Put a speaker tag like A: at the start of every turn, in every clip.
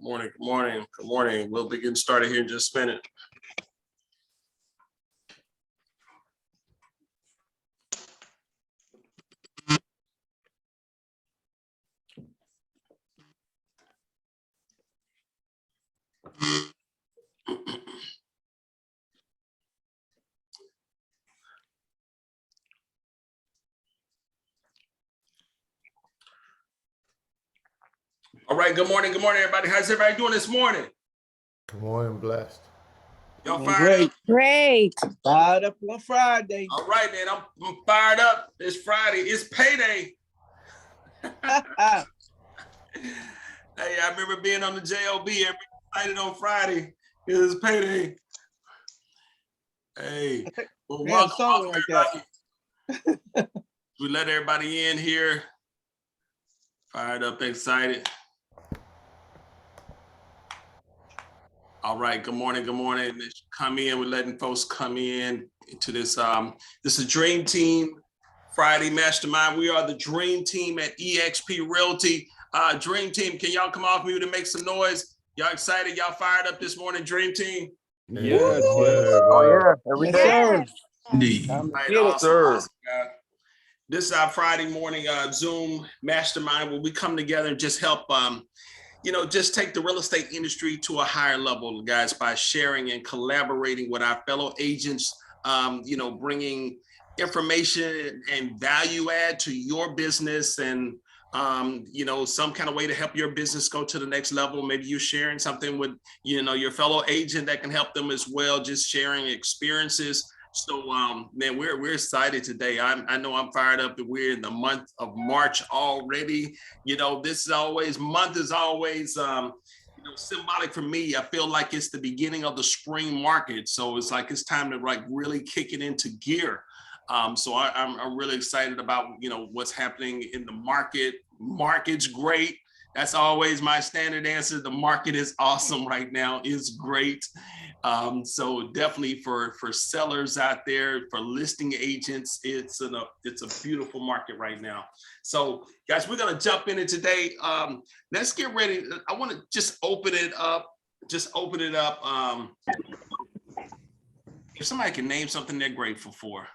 A: Good morning, good morning, good morning. We'll be getting started here in just a minute. All right, good morning, everybody. How's everybody doing this morning?
B: Good morning, blessed.
A: Y'all fired up?
C: Great.
D: Fired up on Friday.
A: All right, man, I'm fired up. It's Friday, it's payday. Hey, I remember being on the JOB every excited on Friday. It was payday. Hey, well, welcome everybody. We let everybody in here. Fired up, excited. All right, good morning, good morning. Come in, we're letting folks come in to this. This is Dream Team Friday Mastermind. We are the Dream Team at eXp Realty. Dream Team, can y'all come off mute and make some noise? Y'all excited? Y'all fired up this morning, Dream Team?
B: Yes,
E: Oh yeah, every day.
C: Yes.
A: Indeed.
D: Get it,
E: sir.
A: This is our Friday morning Zoom Mastermind where we come together and just help just take the real estate industry to a higher level, guys, by sharing and collaborating with our fellow agents, bringing information and value add to your business and, some kind of way to help your business go to the next level. Maybe you're sharing something with, your fellow agent that can help them as well, just sharing experiences. So, man, we're excited today. I know I'm fired up that we're in the month of March already. This month is always, symbolic for me. I feel like it's the beginning of the spring market. So it's like, it's time to really kick it into gear. So I'm really excited about, what's happening in the market. Market's great. That's always my standard answer. The market is awesome right now. It's great. So definitely for sellers out there, for listing agents, it's a beautiful market right now. So guys, we're going to jump in it today. Let's get ready. I want to just open it up. If somebody can name something they're grateful for,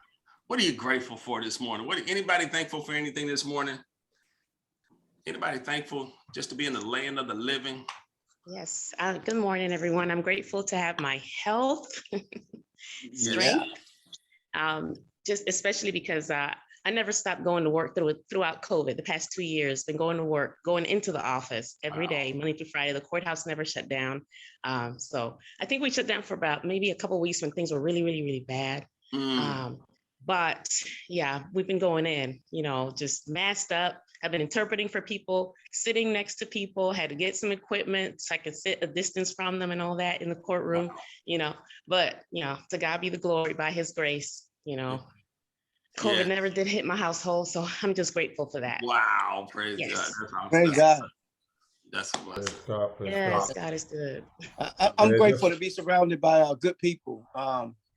A: what are you grateful for this morning? Anybody thankful for anything this morning? Anybody thankful just to be in the land of the living?
C: Yes. Good morning, everyone. I'm grateful to have my health, strength, just especially because I never stopped going to work throughout COVID. The past 2 years, been going to work, going into the office every day, Monday through Friday. The courthouse never shut down. So I think we shut down for about maybe a couple of weeks when things were really, really, really bad. But yeah, we've been going in, just masked up. I've been interpreting for people, sitting next to people, had to get some equipment so I could sit a distance from them and all that in the courtroom, but, to God be the glory by his grace, COVID never did hit my household. So I'm just grateful for that.
A: Wow. Praise God.
D: Praise God.
A: That's a blessing.
C: Yes, God is good.
D: I'm grateful to be surrounded by good people.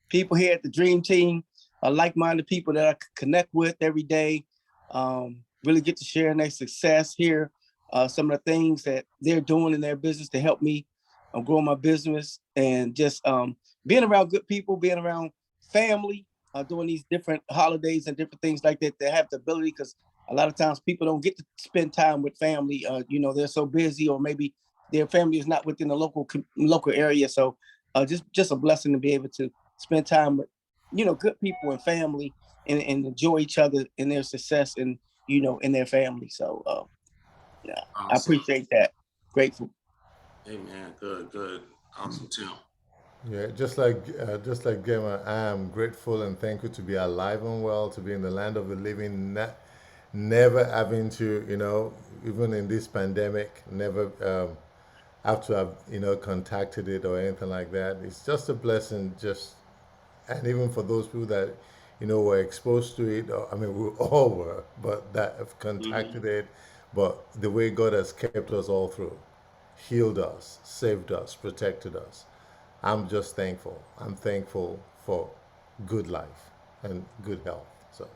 D: People here at the Dream Team, like-minded people that I connect with every day. Really get to share in their success here. Some of the things that they're doing in their business to help me grow my business, and just being around good people, being around family, doing these different holidays and different things like that, that have the ability, because a lot of times people don't get to spend time with family. They're so busy, or maybe their family is not within the local area. So just a blessing to be able to spend time with, good people and family, and enjoy each other in their success and, in their family. So awesome. I appreciate that. Grateful.
A: Amen. Good. Awesome, Tim.
B: Yeah, just like Gemma, I am grateful and thankful to be alive and well, to be in the land of the living, never having to, even in this pandemic, never have to have, contacted it or anything like that. It's just a blessing, and even for those people that, were exposed to it, we all were, but that have contacted it, but the way God has kept us all through, healed us, saved us, protected us. I'm just thankful. I'm thankful for good life and good health. So,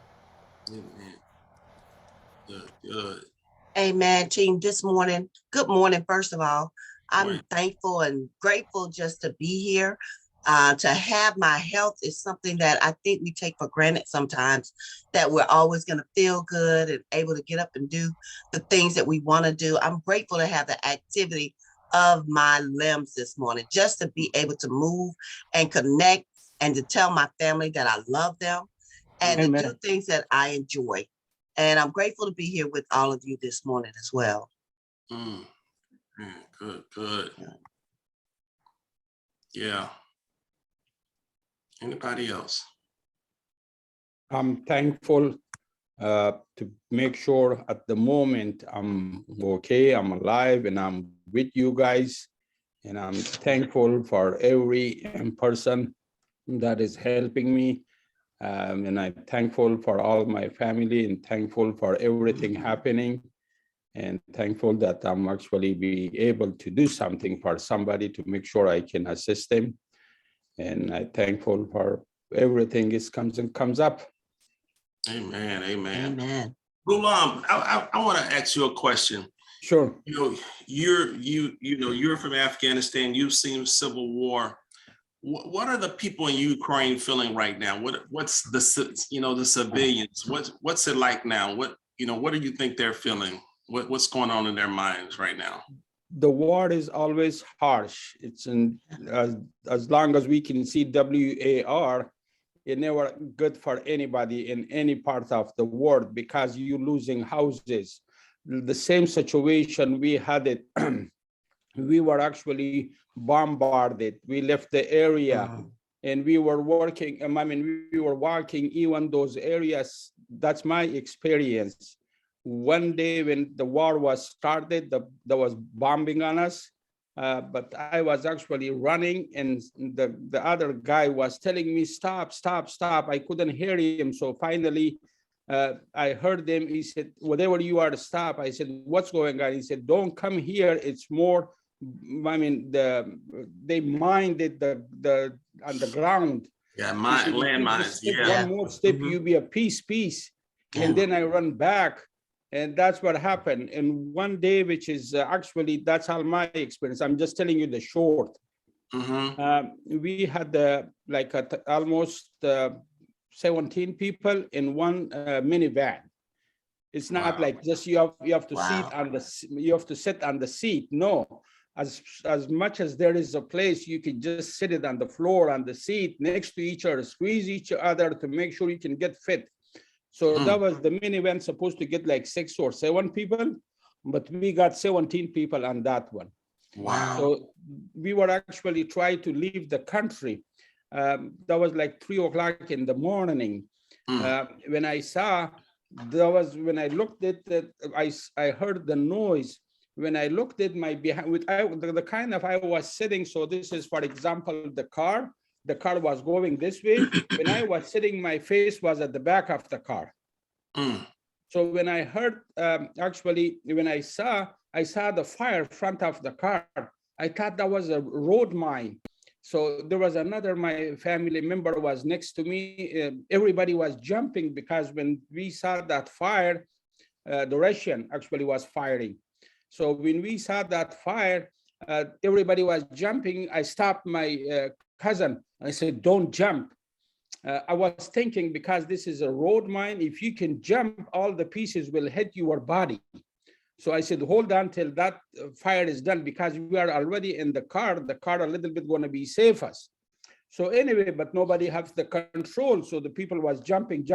A: Good.
F: Amen, team. Good morning, first of all. I'm thankful and grateful just to be here. To have my health is something that I think we take for granted sometimes, that we're always going to feel good and able to get up and do the things that we want to do. I'm grateful to have the activity of my limbs this morning, just to be able to move and connect and to tell my family that I love them and to do things that I enjoy. And I'm grateful to be here with all of you this morning as well.
A: Good. Yeah. Anybody else?
G: I'm thankful to make sure at the moment I'm okay, I'm alive, and I'm with you guys. And I'm thankful for every person that is helping me. And I'm thankful for all my family and thankful for everything happening. And thankful that I'm actually be able to do something for somebody to make sure I can assist them. And I'm thankful for everything comes up.
A: Amen. Ghulam, I want to ask you a question.
G: Sure.
A: You're from Afghanistan. You've seen civil war. What are the people in Ukraine feeling right now? What's the civilians? What's it like now? What do you think they're feeling? What's going on in their minds right now?
G: The war is always harsh. It's as long as we can see WAR, it's never good for anybody in any part of the world because you're losing houses. The same situation we had it. We were actually bombarded. We left the area and we were working. We were walking even those areas. That's my experience. One day when the war was started, there was bombing on us. But I was actually running and the other guy was telling me, stop. I couldn't hear him. So finally, I heard them. He said, whatever you are, stop. I said, what's going on? He said, don't come here. It's more, they mined the on the ground.
A: Yeah, landmines.
G: One more step, you be a peace. And then I run back. And that's what happened. And one day, which is actually, that's all my experience. I'm just telling you the short. We had almost 17 people in one minivan. It's not like just you have to sit on the seat. No, as much as there is a place, you can just sit it on the floor, on the seat, next to each other, squeeze each other to make sure you can get fit. So that was the minivan supposed to get like 6 or 7 people, but we got 17 people on that one.
A: Wow.
G: So we were actually trying to leave the country. That was like 3 o'clock in the morning. When I saw, when I looked at it, I heard the noise. When I looked at my behind, the kind of I was sitting, so this is, for example, the car was going this way. When I was sitting, my face was at the back of the car. So when I heard, when I saw the fire front of the car, I thought that was a road mine. So there was my family member was next to me. Everybody was jumping because when we saw that fire, the Russian actually was firing. So when we saw that fire, everybody was jumping. I stopped my cousin. I said, don't jump. I was thinking, because this is a road mine, if you can jump, all the pieces will hit your body. So I said, hold on till that fire is done, because we are already in the car a little bit going to be safe us. So anyway, but nobody has the control. So the people was jumping.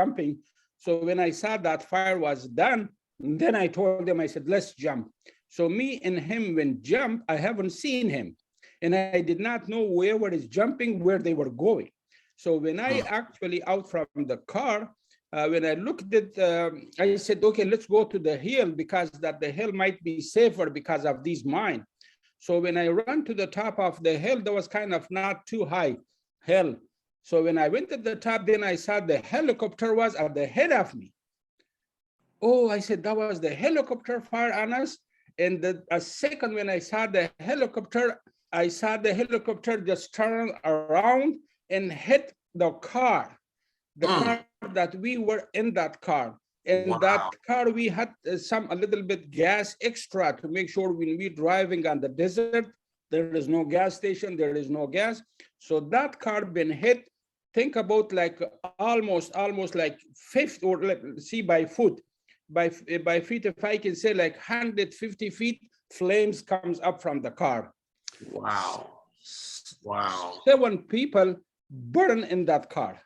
G: So when I saw that fire was done, then I told them, I said, let's jump. So me and him, when jump, I haven't seen him. And I did not know whoever is jumping, where they were going. So when I actually out from the car, when I looked at, I said, okay, let's go to the hill, because that the hill might be safer because of these mines. So when I ran to the top of the hill, there was kind of not too high hill. So when I went to the top, then I saw the helicopter was at the head of me. Oh, I said, that was the helicopter fire on us. And a second when I saw the helicopter, I saw the helicopter just turn around and hit the car, car that we were in that car. And that car, we had a little bit gas extra to make sure when we're driving on the desert, There is no gas station. There is no gas. So that car been hit. Think about like almost like 50, or see by foot, by feet, if I can say like 150 feet, flames comes up from the car.
A: Wow. Wow.
G: 7 people burn in that car.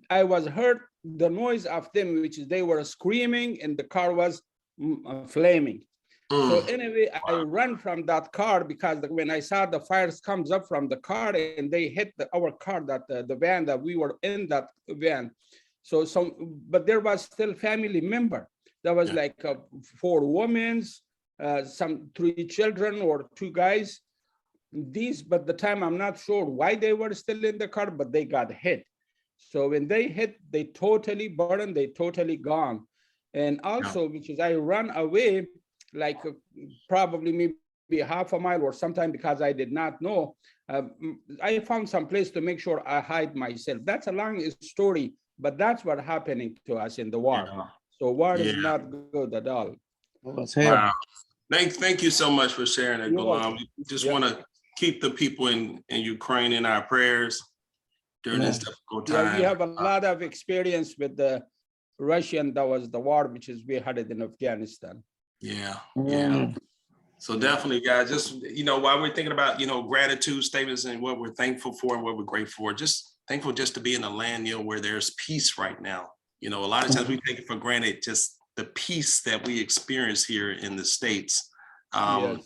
G: I was heard the noise of them, which is they were screaming and the car was flaming. So anyway, I ran from that car because when I saw the fires comes up from the car and they hit our car, that the van that we were in, that van. So but there was still family member. There was like 4 women, some 3 children or 2 guys. But the time I'm not sure why they were still in the car, but they got hit. So when they hit, they totally burned, they totally gone. And also, which is I ran away like probably maybe half a mile or sometime, because I did not know. I found some place to make sure I hide myself. That's a long story, but that's what happening to us in the war. So war is not good at all.
A: Wow. Thank you so much for sharing that, Ghulam. We just want to keep the people in Ukraine in our prayers during this difficult time.
G: We have a lot of experience with the Russian. That was the war, which is we had it in Afghanistan.
A: So definitely, guys, just, while we're thinking about, gratitude statements and what we're thankful for and what we're grateful for, just thankful just to be in a land, where there's peace right now. A lot of times we take it for granted, just the peace that we experience here in the States. So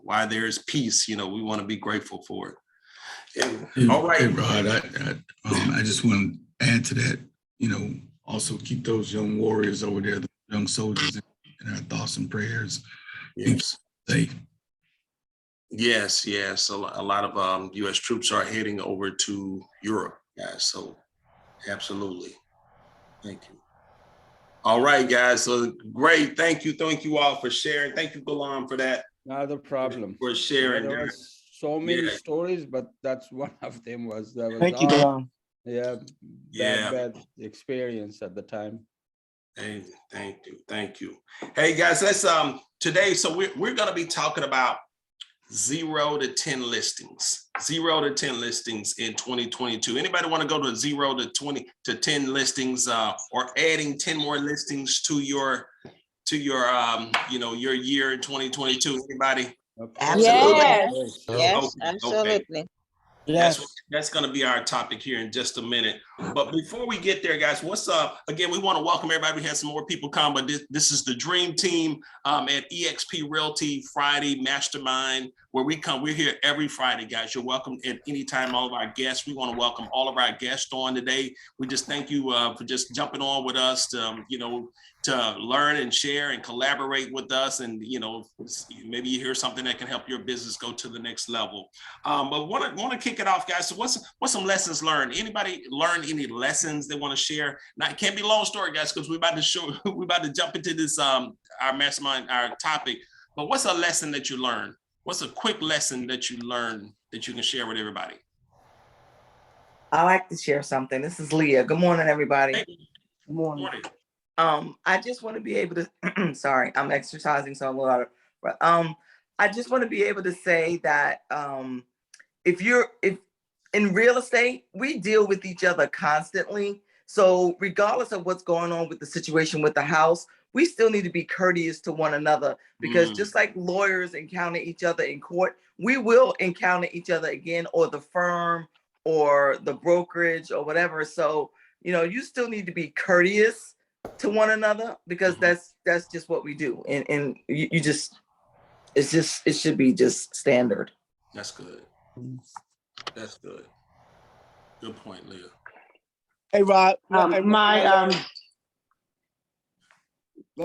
A: while there's peace, we want to be grateful for it. All right.
H: Hey, Rod, I just want to add to that, also keep those young warriors over there, the young soldiers in our thoughts and prayers.
A: Yes.
H: Safe.
A: Yes. A lot of U.S. troops are heading over to Europe, guys. So absolutely. Thank you. All right, guys. So great. Thank you all for sharing. Thank you, Ghulam, for that.
G: Not a problem.
A: For sharing.
G: There was so many stories, but that's one of them.
D: Thank you, Ghulam.
G: Bad experience at the time.
A: Hey, thank you. Hey guys, let's today. So we're going to be talking about 0 to 10 listings. 0 to 10 listings in 2022. Anybody want to go to 0 to 10 listings, or adding 10 more listings to your your year in 2022? Anybody?
F: Absolutely.
E: Yes, absolutely.
A: Okay. That's going to be our topic here in just a minute. But before we get there, guys, what's up? Again, we want to welcome everybody. We had some more people come, but this is the dream team at eXp Realty Friday Mastermind, where we come. We're here every Friday, guys. You're welcome at any time. All of our guests. We want to welcome all of our guests on today. We just thank you for just jumping on with us to learn and share and collaborate with us, and maybe you hear something that can help your business go to the next level. But want to kick it off, guys. So what's some lessons learned? Anybody learn any lessons they want to share? Now, it can't be a long story, guys, because we're about to jump into this our mastermind, our topic. But what's a lesson that you learned? What's a quick lesson that you learned that you can share with everybody?
E: I like to share something. This is Leah. Good morning, everybody.
A: Hey.
D: Good morning.
E: I just want to be able to, sorry, I'm exercising, so I'm a lot of, I just want to be able to say that if in real estate, we deal with each other constantly. So regardless of what's going on with the situation with the house, we still need to be courteous to one another, because just like lawyers encounter each other in court, we will encounter each other again, or the firm or the brokerage or whatever. So, you still need to be courteous to one another, because that's just what we do. And it should be just standard.
A: That's good. That's good. Good point, Leah.
D: Hey, Rod.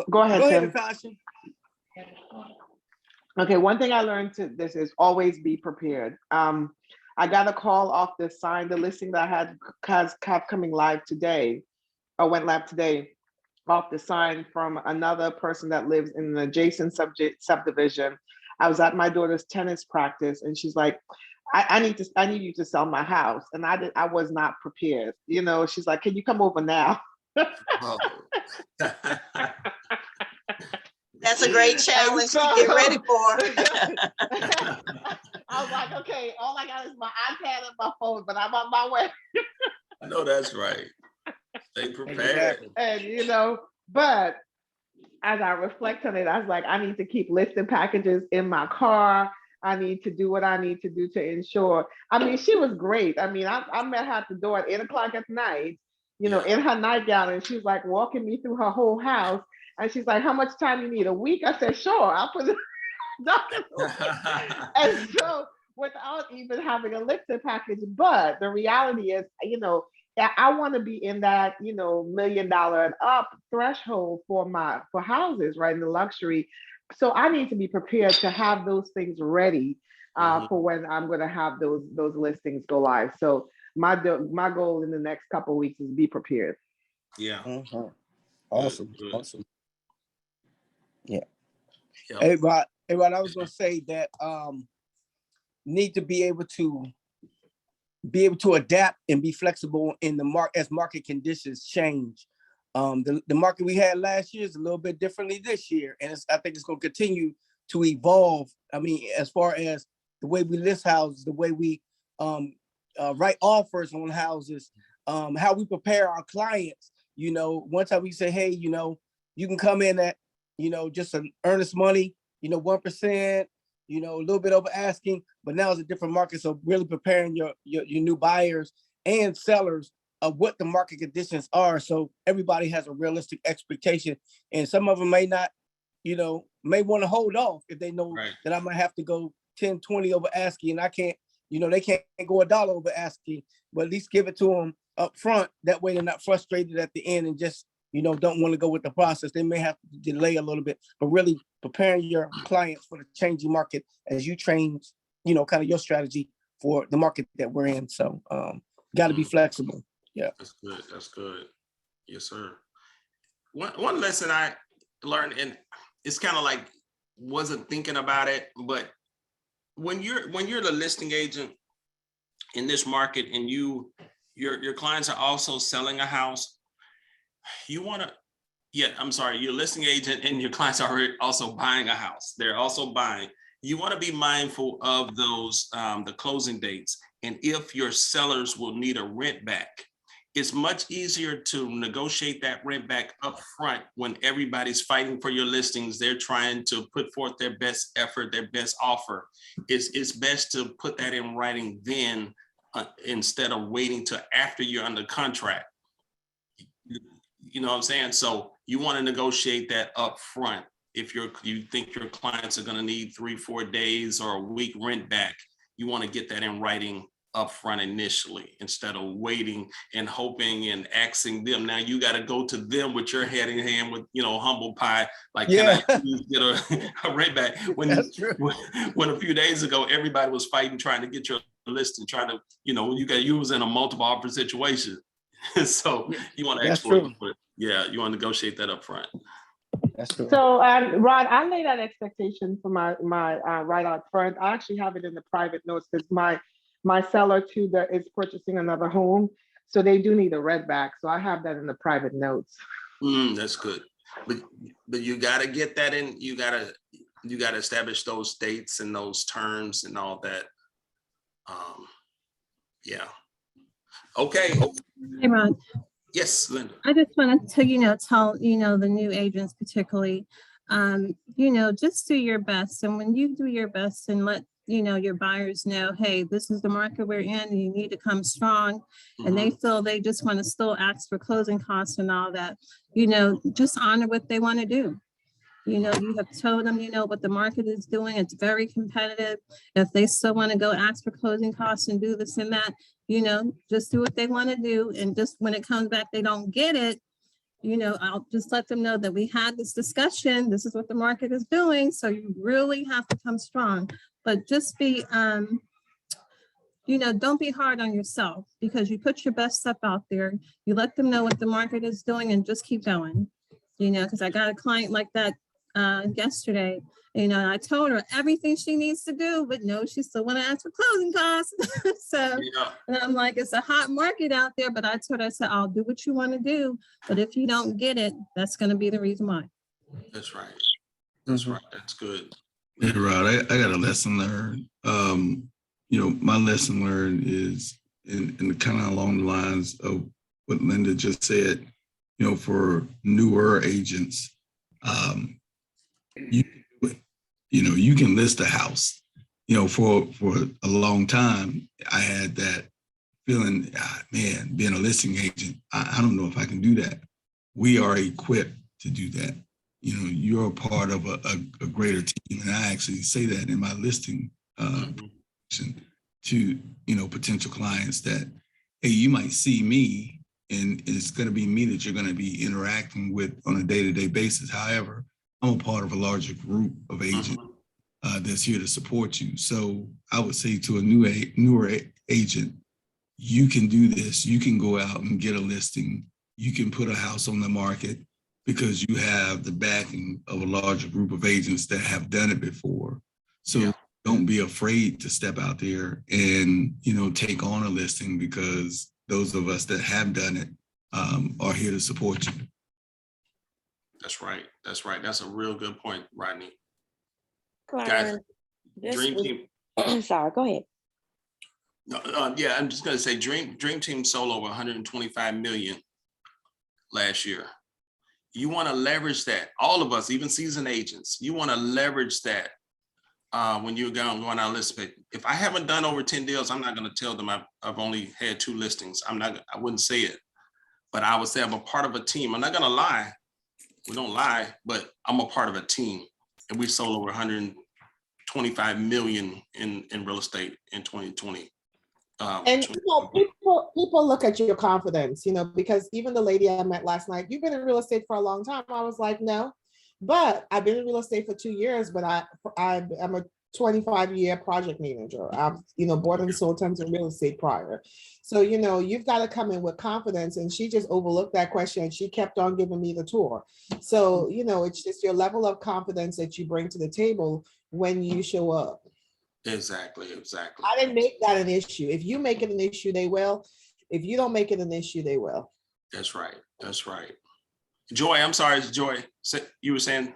I: Go ahead, Tim.
D: Natasha.
I: Okay, one thing I learned to this is always be prepared. I got a call off the listing that I had coming live today, or went live today, off the sign from another person that lives in an adjacent subdivision. I was at my daughter's tennis practice, and she's like, I need you to sell my house. And I was not prepared. She's like, can you come over now?
F: That's That's a great challenge to get ready for.
I: I was like, okay, all I got is my iPad and my phone, but I'm on my way.
A: I know that's right. Stay prepared.
D: Exactly.
I: And but as I reflect on it, I was like, I need to keep listing packages in my car. I need to do what I need to do to ensure. I mean, she was great. I mean, I met her at the door at 8 o'clock at night, in her nightgown, and she was like walking me through her whole house. And she's like, how much time you need? A week? I said, sure, I'll put it. And so without even having a listed package, but the reality is, I want to be in that, $1 million and up threshold for houses, right? In the luxury. So I need to be prepared to have those things ready for when I'm going to have those listings go live. So my goal in the next couple of weeks is be prepared.
A: Yeah.
D: Awesome.
A: Good.
D: Awesome. Yeah.
A: Yep.
D: Hey, Rod, I was going to say that need to be able to adapt and be flexible in the market as market conditions change. The market we had last year is a little bit differently this year, and I think it's going to continue to evolve. I mean, as far as the way we list houses, the way we write offers on houses, how we prepare our clients. One time we say, hey, you can come in at, just an earnest money, 1%, a little bit over asking, but now it's a different market. So really preparing your new buyers and sellers of what the market conditions are. So everybody has a realistic expectation, and some of them may not, may want to hold off if they know that I might have to go 10, 20 over asking, and I can't, they can't go $1 over asking, but at least give it to them up front. That way they're not frustrated at the end and just, don't want to go with the process. They may have to delay a little bit, but really preparing your clients for the changing market as you change, kind of your strategy for the market that we're in. So got to be flexible. Yeah.
A: That's good. That's good. Yes, sir. One lesson I learned, and it's kind of like wasn't thinking about it, but when you're the listing agent in this market and your clients are also selling a house, you want to, your listing agent and your clients are also buying a house. They're also buying. You want to be mindful of those, the closing dates. And if your sellers will need a rent back, it's much easier to negotiate that rent back up front when everybody's fighting for your listings. They're trying to put forth their best effort, their best offer. It's best to put that in writing then instead of waiting till after you're under contract. You know what I'm saying? So you want to negotiate that up front. If you think your clients are going to need 3-4 days or a week rent back, you want to get that in writing up front initially instead of waiting and hoping and asking them. Now you got to go to them with your head in hand with, humble pie. Like, can I get a rent back? When a few days ago, everybody was fighting, trying to get your list and trying to, you was in a multiple offer situation. So you want to ask for it. You want to negotiate that up front.
D: That's true.
I: So, Rod, I lay that expectation for my right out front. I actually have it in the private notes because my seller too that is purchasing another home, so they do need a rent back. So I have that in the private notes.
A: That's good, but you got to get that in. You got to establish those dates and those terms and all that. Okay.
J: Hey, Ron.
A: Yes, Linda.
J: I just wanted to, tell, the new agents particularly, just do your best. And when you do your best and let, your buyers know, hey, this is the market we're in and you need to come strong. And they feel they just want to still ask for closing costs and all that, just honor what they want to do. You have told them, what the market is doing. It's very competitive. If they still want to go ask for closing costs and do this and that, just do what they want to do. And just when it comes back, they don't get it. I'll just let them know that we had this discussion. This is what the market is doing. So you really have to come strong, but just be, don't be hard on yourself because you put your best stuff out there. You let them know what the market is doing and just keep going, because I got a client like that yesterday, I told her everything she needs to do, but no, she still want to ask for closing costs. So and I'm like, it's a hot market out there, but I told her, I said, I'll do what you want to do. But if you don't get it, that's going to be the reason why.
A: That's right. That's right. That's good.
H: Yeah, Rod, I got a lesson learned. My lesson learned is in kind of along the lines of what Linda just said. For newer agents, you you can list a house. For a long time, I had that feeling, man, being a listing agent, I don't know if I can do that. We are equipped to do that. You're a part of a greater team. And I actually say that in my listing to, potential clients that, hey, you might see me and it's going to be me that you're going to be interacting with on a day-to-day basis. However, I'm a part of a larger group of agents that's here to support you. So I would say to a newer agent, you can do this. You can go out and get a listing. You can put a house on the market because you have the backing of a larger group of agents that have done it before. So don't be afraid to step out there and, take on a listing, because those of us that have done it are here to support you.
A: That's right. That's right. That's a real good point, Rodney.
K: Guys,
A: Dream Team.
K: I'm sorry, go ahead.
A: No, I'm just gonna say Dream Team sold over 125 million last year. You want to leverage that. All of us, even seasoned agents, you want to leverage that when you're going out listing. If I haven't done over 10 deals, I'm not going to tell them I've only had 2 listings. I wouldn't say it, but I would say I'm a part of a team. I'm not going to lie. We don't lie, but I'm a part of a team, and we sold over 125 million in real estate in 2020.
I: And people look at your confidence, because even the lady I met last night, you've been in real estate for a long time. I was like, no, but I've been in real estate for 2 years, but I'm a 25-year project manager. I've, bought and sold tons of real estate prior. So, you've got to come in with confidence, and she just overlooked that question and she kept on giving me the tour. So, it's just your level of confidence that you bring to the table when you show up.
A: Exactly.
I: I didn't make that an issue. If you make it an issue, they will. If you don't make it an issue, they will.
A: That's right. Joy, I'm sorry, Joy. You were saying?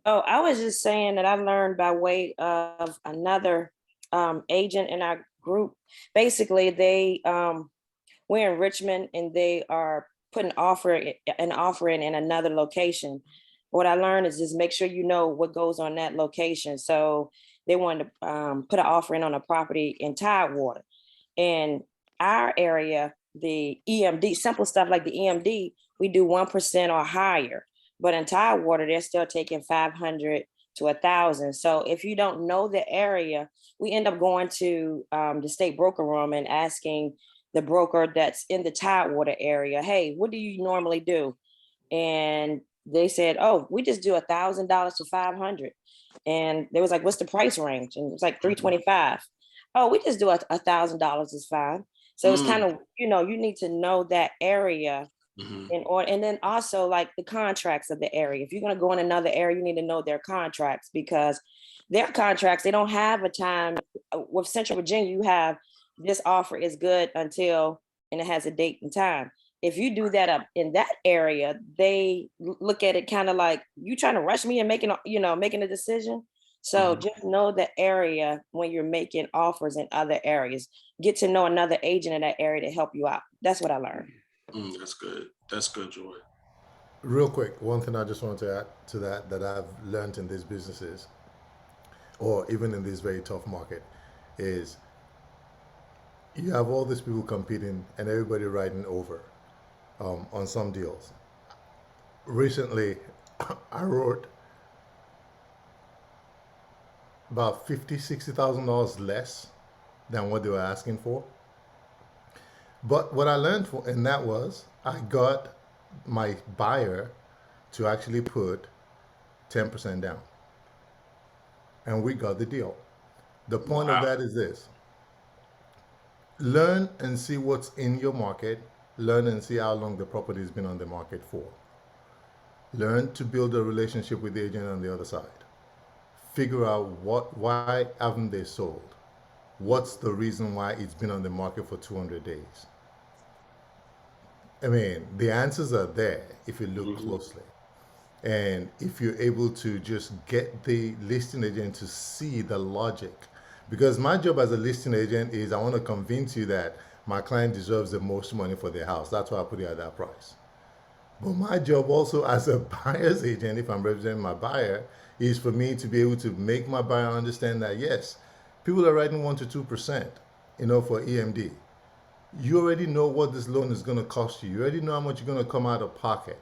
K: Oh, I was just saying that I learned by way of another agent in our group. Basically, we're in Richmond and they are putting an offer in another location. What I learned is just make sure you know what goes on that location. So they wanted to put an offer in on a property in Tidewater. In our area, the EMD, simple stuff like the EMD, we do 1% or higher. But in Tidewater, they're still taking 500 to 1,000. So if you don't know the area, we end up going to the state broker room and asking the broker that's in the Tidewater area, hey, what do you normally do? And they said, oh, we just do $1,000 to 500. And they was like, what's the price range? And it was like 325. Oh, we just do $1,000 is fine. So it's kind of, you need to know that area and then also like the contracts of the area. If you're going to go in another area, you need to know their contracts, because their contracts, they don't have a time. With Central Virginia, you have this offer is good until, and it has a date and time. If you do that up in that area, they look at it kind of like you trying to rush me and making a decision. So just know the area when you're making offers in other areas. Get to know another agent in that area to help you out. That's what I learned.
A: That's good. That's good, Joy.
B: Real quick, one thing I just wanted to add to that I've learned in these businesses, or even in this very tough market, is you have all these people competing and everybody riding over on some deals. Recently, I wrote about $50,000-$60,000 less than what they were asking for. But what I learned in that was I got my buyer to actually put 10% down, and we got the deal. The point of that is this: learn and see what's in your market. Learn and see how long the property has been on the market for. Learn to build a relationship with the agent on the other side. Figure out why haven't they sold? What's the reason why it's been on the market for 200 days? I mean, the answers are there if you look closely. And if you're able to just get the listing agent to see the logic, because my job as a listing agent is I want to convince you that my client deserves the most money for their house. That's why I put it at that price. But my job also as a buyer's agent, if I'm representing my buyer, is for me to be able to make my buyer understand that yes, people are writing 1 to 2%, for EMD. You already know what this loan is going to cost you. You already know how much you're going to come out of pocket.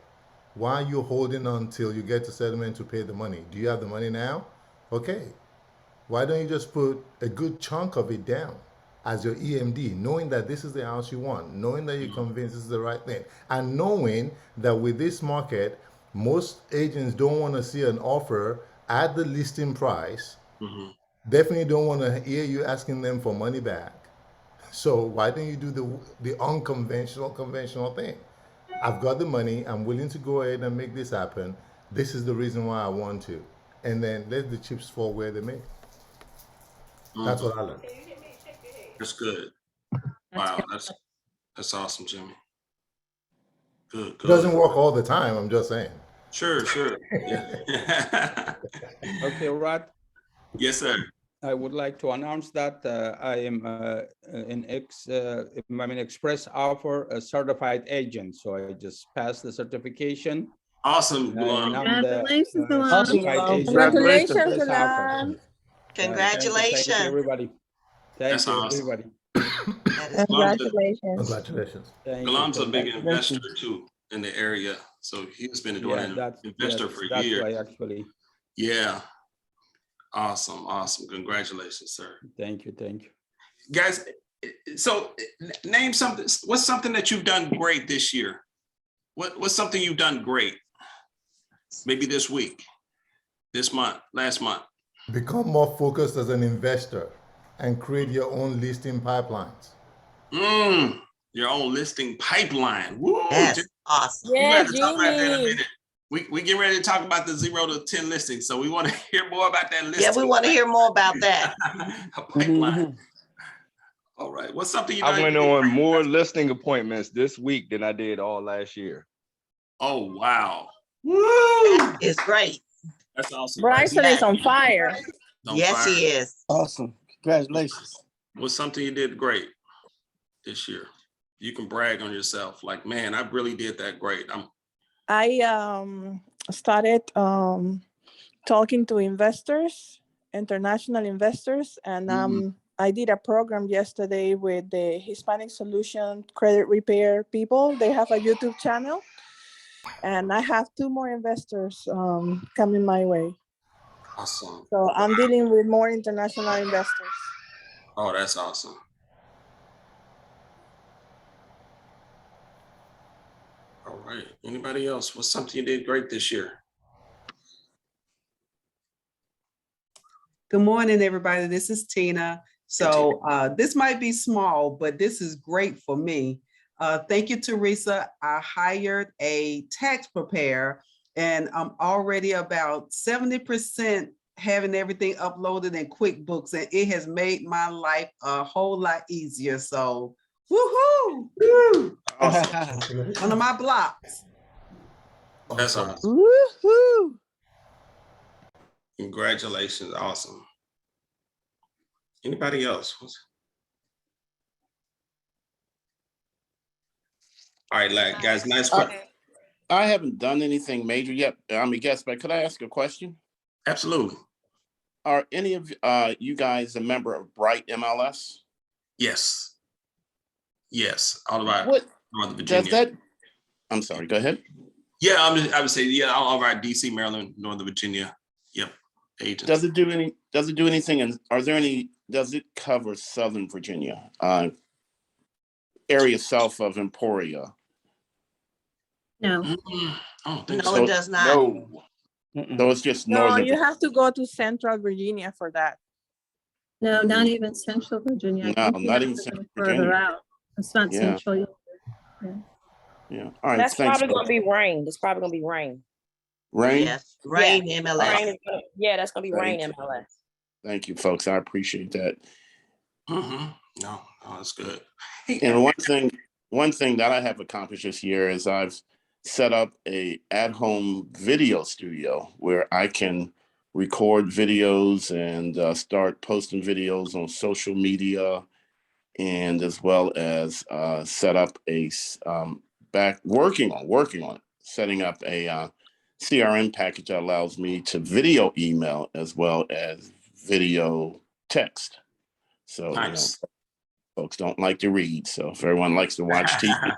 B: Why are you holding on till you get to settlement to pay the money? Do you have the money now? Okay. Why don't you just put a good chunk of it down as your EMD, knowing that this is the house you want, knowing that you're convinced this is the right thing, and knowing that with this market, most agents don't want to see an offer at the listing price. Definitely don't want to hear you asking them for money back. So why don't you do the unconventional, conventional thing? I've got the money. I'm willing to go ahead and make this happen. This is the reason why I want to. And then let the chips fall where they may. That's what I learned.
A: That's good. Wow, that's awesome, Jimmy. Good.
B: It doesn't work all the time. I'm just saying.
A: Sure. Yeah.
G: Okay, Rod.
A: Yes, sir.
G: I would like to announce that I am Express Offer a certified agent. So I just passed the certification.
A: Awesome,
G: And I'm the
J: Congratulations, Alon.
G: certified agent.
D: Congratulations,
G: Express Offer.
F: Congratulations.
G: Thank you, everybody. Thank
A: That's
G: you,
A: awesome.
G: everybody.
K: Congratulations.
B: Congratulations.
A: Galam's a big investor too in the area. So he's been doing an investor for years.
G: That's why actually.
A: Yeah. Awesome. Congratulations, sir.
G: Thank you.
A: Guys, so name something. What's something that you've done great this year? What's something you've done great? Maybe this week, this month, last month.
B: Become more focused as an investor and create your own listing pipelines.
A: Your own listing pipeline. Woo!
F: That's awesome.
A: We got to talk about that in a minute. We get ready to talk about the 0 to 10 listings. So we want to hear more about that listing.
F: Yeah, we want to hear more about that.
A: Pipeline. All right. What's something you
L: I went on more listing appointments this week than I did all last year.
A: Oh, wow. Woo!
F: That is great.
A: That's awesome.
K: Bryson is on fire.
F: Yes, he is.
D: Awesome. Congratulations.
A: What's something you did great this year? You can brag on yourself. Like, man, I really did that great.
M: I started talking to investors, international investors, and I did a program yesterday with the Hispanic Solution Credit Repair people. They have a YouTube channel, and I have 2 more investors coming my way.
A: Awesome.
M: So I'm dealing with more international investors.
A: Oh, that's awesome. All right. Anybody else? What's something you did great this year?
N: Good morning, everybody. This is Tina. So this might be small, but this is great for me. Thank you, Teresa. I hired a tax preparer, and I'm already about 70% having everything uploaded in QuickBooks, and it has made my life a whole lot easier. So, woohoo! Woo!
A: Awesome.
N: One of my blocks.
A: That's awesome.
N: Woohoo!
A: Congratulations. Awesome. Anybody else? All right, guys, nice question.
O: I haven't done anything major yet. I'm a guest, but could I ask a question?
A: Absolutely.
O: Are any of you guys a member of Bright MLS?
A: Yes. All right.
O: What
A: Northern Virginia.
O: does that? I'm sorry. Go ahead.
A: Yeah, I would say all right. DC, Maryland, Northern Virginia. Yep. Agents.
O: Does it do anything? And are there any? Does it cover Southern Virginia, area south of Emporia?
J: No.
F: No, it does not.
O: No. So it's just northern.
M: No, you have to go to Central Virginia for that.
J: No, not even Central Virginia.
O: No, not even Central Virginia.
J: Further out. It's not Central either.
O: Yeah. All right.
K: That's
O: thanks,
K: probably going to be rain. It's probably going to be rain.
O: Rain?
F: Yes. Rain MLS.
K: That's going to be rain MLS.
O: Thank you, folks. I appreciate that.
A: No, that's good.
O: And one thing that I have accomplished this year is I've set up a at-home video studio where I can record videos and start posting videos on social media, and as well as set up a working on it, setting up a CRM package that allows me to video email as well as video text. So,
A: Nice.
O: folks don't like to read. So if everyone likes to watch TV.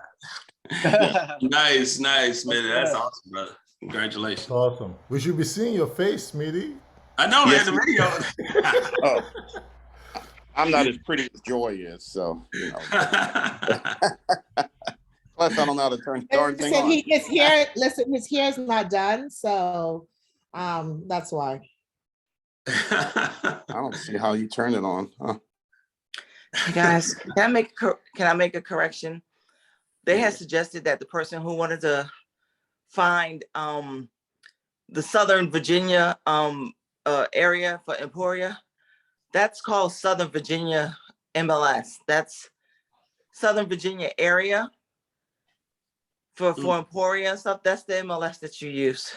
A: Nice, man. That's awesome, brother. Congratulations.
B: That's awesome. We should be seeing your face, Smitty.
A: I know,
O: Yes,
A: man, the video.
O: Oh, I'm not as pretty as Joy is, so Plus, I don't know how to turn the darn thing on.
P: His hair is not done, so that's why.
O: I don't see how you turn it on. Huh?
E: Hey guys, can I make a correction? They had suggested that the person who wanted to find the Southern Virginia area for Emporia, that's called Southern Virginia MLS. That's Southern Virginia area for Emporia and stuff. That's the MLS that you use.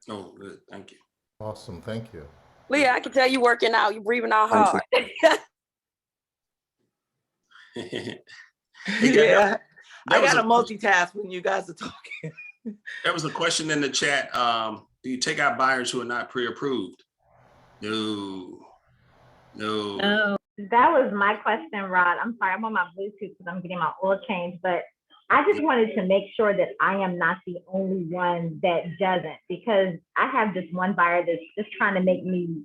A: Oh, good. Thank you.
B: Awesome. Thank you.
K: Leah, I can tell you working out. You're breathing out hard.
E: Yeah, I got to multitask when you guys are talking.
A: There was a question in the chat. Do you take out buyers who are not pre-approved? No.
Q: Oh, that was my question, Rod. I'm sorry, I'm on my Bluetooth because I'm getting my oil change, but I just wanted to make sure that I am not the only one that doesn't, because I have this one buyer that's just trying to make me,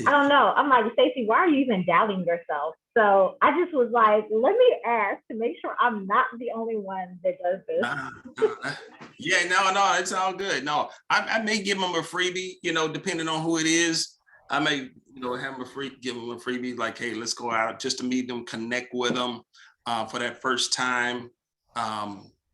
Q: I don't know. I'm like, Stacey, why are you even doubting yourself? So I just was like, let me ask to make sure I'm not the only one that does this.
A: Yeah, no, it's all good. No, I may give them a freebie, depending on who it is. I may, have them give them a freebie, like, hey, let's go out just to meet them, connect with them for that first time.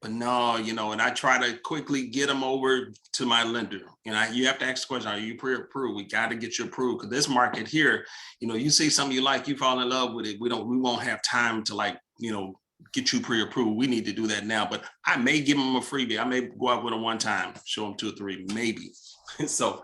A: But no, and I try to quickly get them over to my lender. You have to ask the question, are you pre-approved? We got to get you approved, because this market here, you see something you like, you fall in love with it. We won't have time to get you pre-approved. We need to do that now. But I may give them a freebie. I may go out with them one time, show them 2 or 3, maybe. So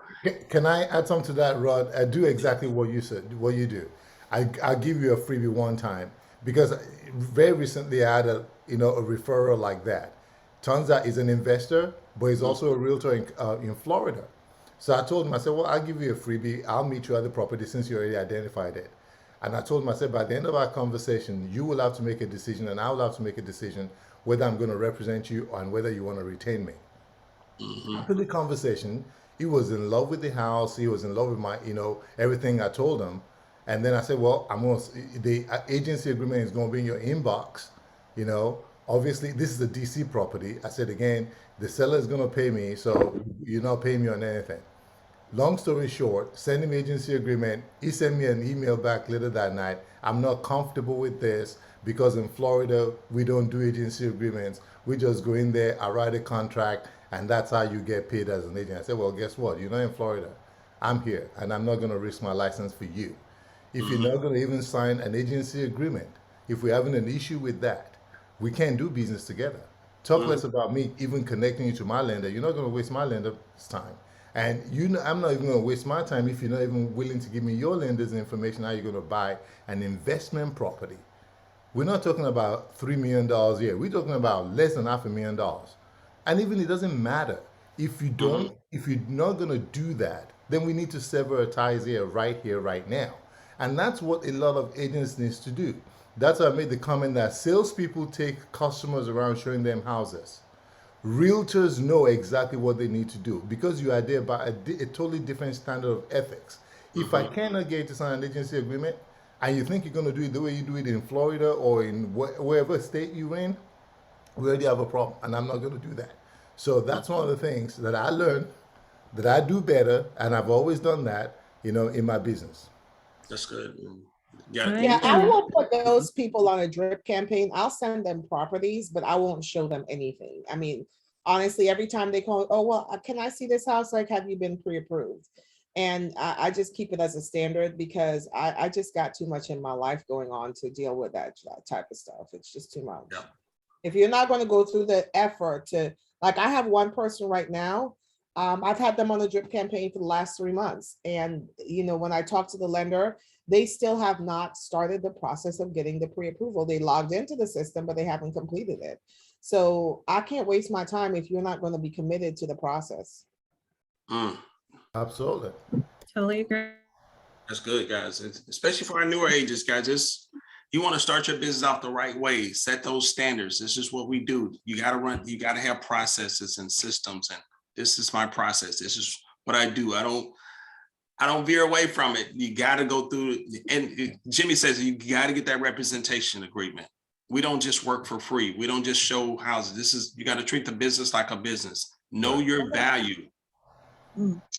B: can I add something to that, Rod? I do exactly what you said, what you do. I'll give you a freebie one time, because very recently I had a referral like that. Turns out he's an investor, but he's also a realtor in Florida. So I told him, I said, well, I'll give you a freebie. I'll meet you at the property since you already identified it. And I told him, I said, by the end of our conversation, you will have to make a decision and I will have to make a decision whether I'm going to represent you and whether you want to retain me. After the conversation, he was in love with the house. He was in love with my, everything I told him. And then I said, well, the agency agreement is going to be in your inbox. Obviously this is a DC property. I said, again, the seller is going to pay me, so you're not paying me on anything. Long story short, send him agency agreement. He sent me an email back later that night. I'm not comfortable with this because in Florida, we don't do agency agreements. We just go in there, I write a contract, and that's how you get paid as an agent. I said, well, guess what? You're not in Florida. I'm here, and I'm not going to risk my license for you. If you're not going to even sign an agency agreement, if we're having an issue with that, we can't do business together. Talk less about me even connecting you to my lender. You're not going to waste my lender's time. And I'm not even going to waste my time if you're not even willing to give me your lender's information, how you're going to buy an investment property. We're not talking about $3 million a year. We're talking about less than $500,000. And even it doesn't matter. If you're not going to do that, then we need to sever ties here, right now. And that's what a lot of agents need to do. That's why I made the comment that salespeople take customers around showing them houses. Realtors know exactly what they need to do because you are there by a totally different standard of ethics. If I cannot get you to sign an agency agreement and you think you're going to do it the way you do it in Florida or in wherever state you're in, we already have a problem, and I'm not going to do that. So that's one of the things that I learned that I do better, and I've always done that, in my business.
A: That's good.
P: Yeah, I will put those people on a drip campaign. I'll send them properties, but I won't show them anything. I mean, honestly, every time they call, oh, well, can I see this house? Like, have you been pre-approved? And I just keep it as a standard because I just got too much in my life going on to deal with that type of stuff. It's just too much.
A: Yeah.
P: If you're not going to go through the effort to Like I have one person right now. I've had them on the drip campaign for the last 3 months. And, you know, when I talk to the lender, they still have not started the process of getting the pre-approval. They logged into the system, but they haven't completed it. So I can't waste my time if you're not going to be committed to the process.
B: Absolutely.
J: Totally agree.
A: That's good, guys. Especially for our newer agents, guys. You want to start your business off the right way, set those standards. This is what we do. You got to have processes and systems. And this is my process. This is what I do. I don't veer away from it. You got to go through it. And Jimmy says you got to get that representation agreement. We don't just work for free. We don't just show houses. You got to treat the business like a business. Know your value.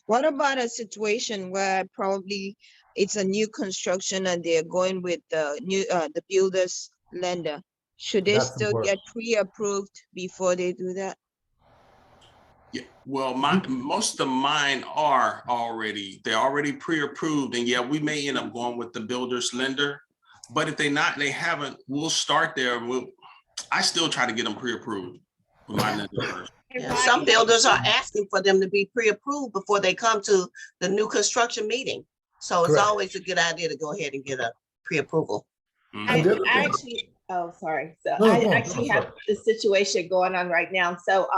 R: What about a situation where probably it's a new construction and they're going with the builder's lender? Should they still get pre-approved before they do that?
A: Yeah, well, most of mine are they're already pre-approved, and yeah, we may end up going with the builder's lender, but if they haven't, we'll start there. I still try to get them pre-approved with my lender first.
F: Yeah, some builders are asking for them to be pre-approved before they come to the new construction meeting. So it's always a good idea to go ahead and get a pre-approval.
S: I actually have this situation going on right now. So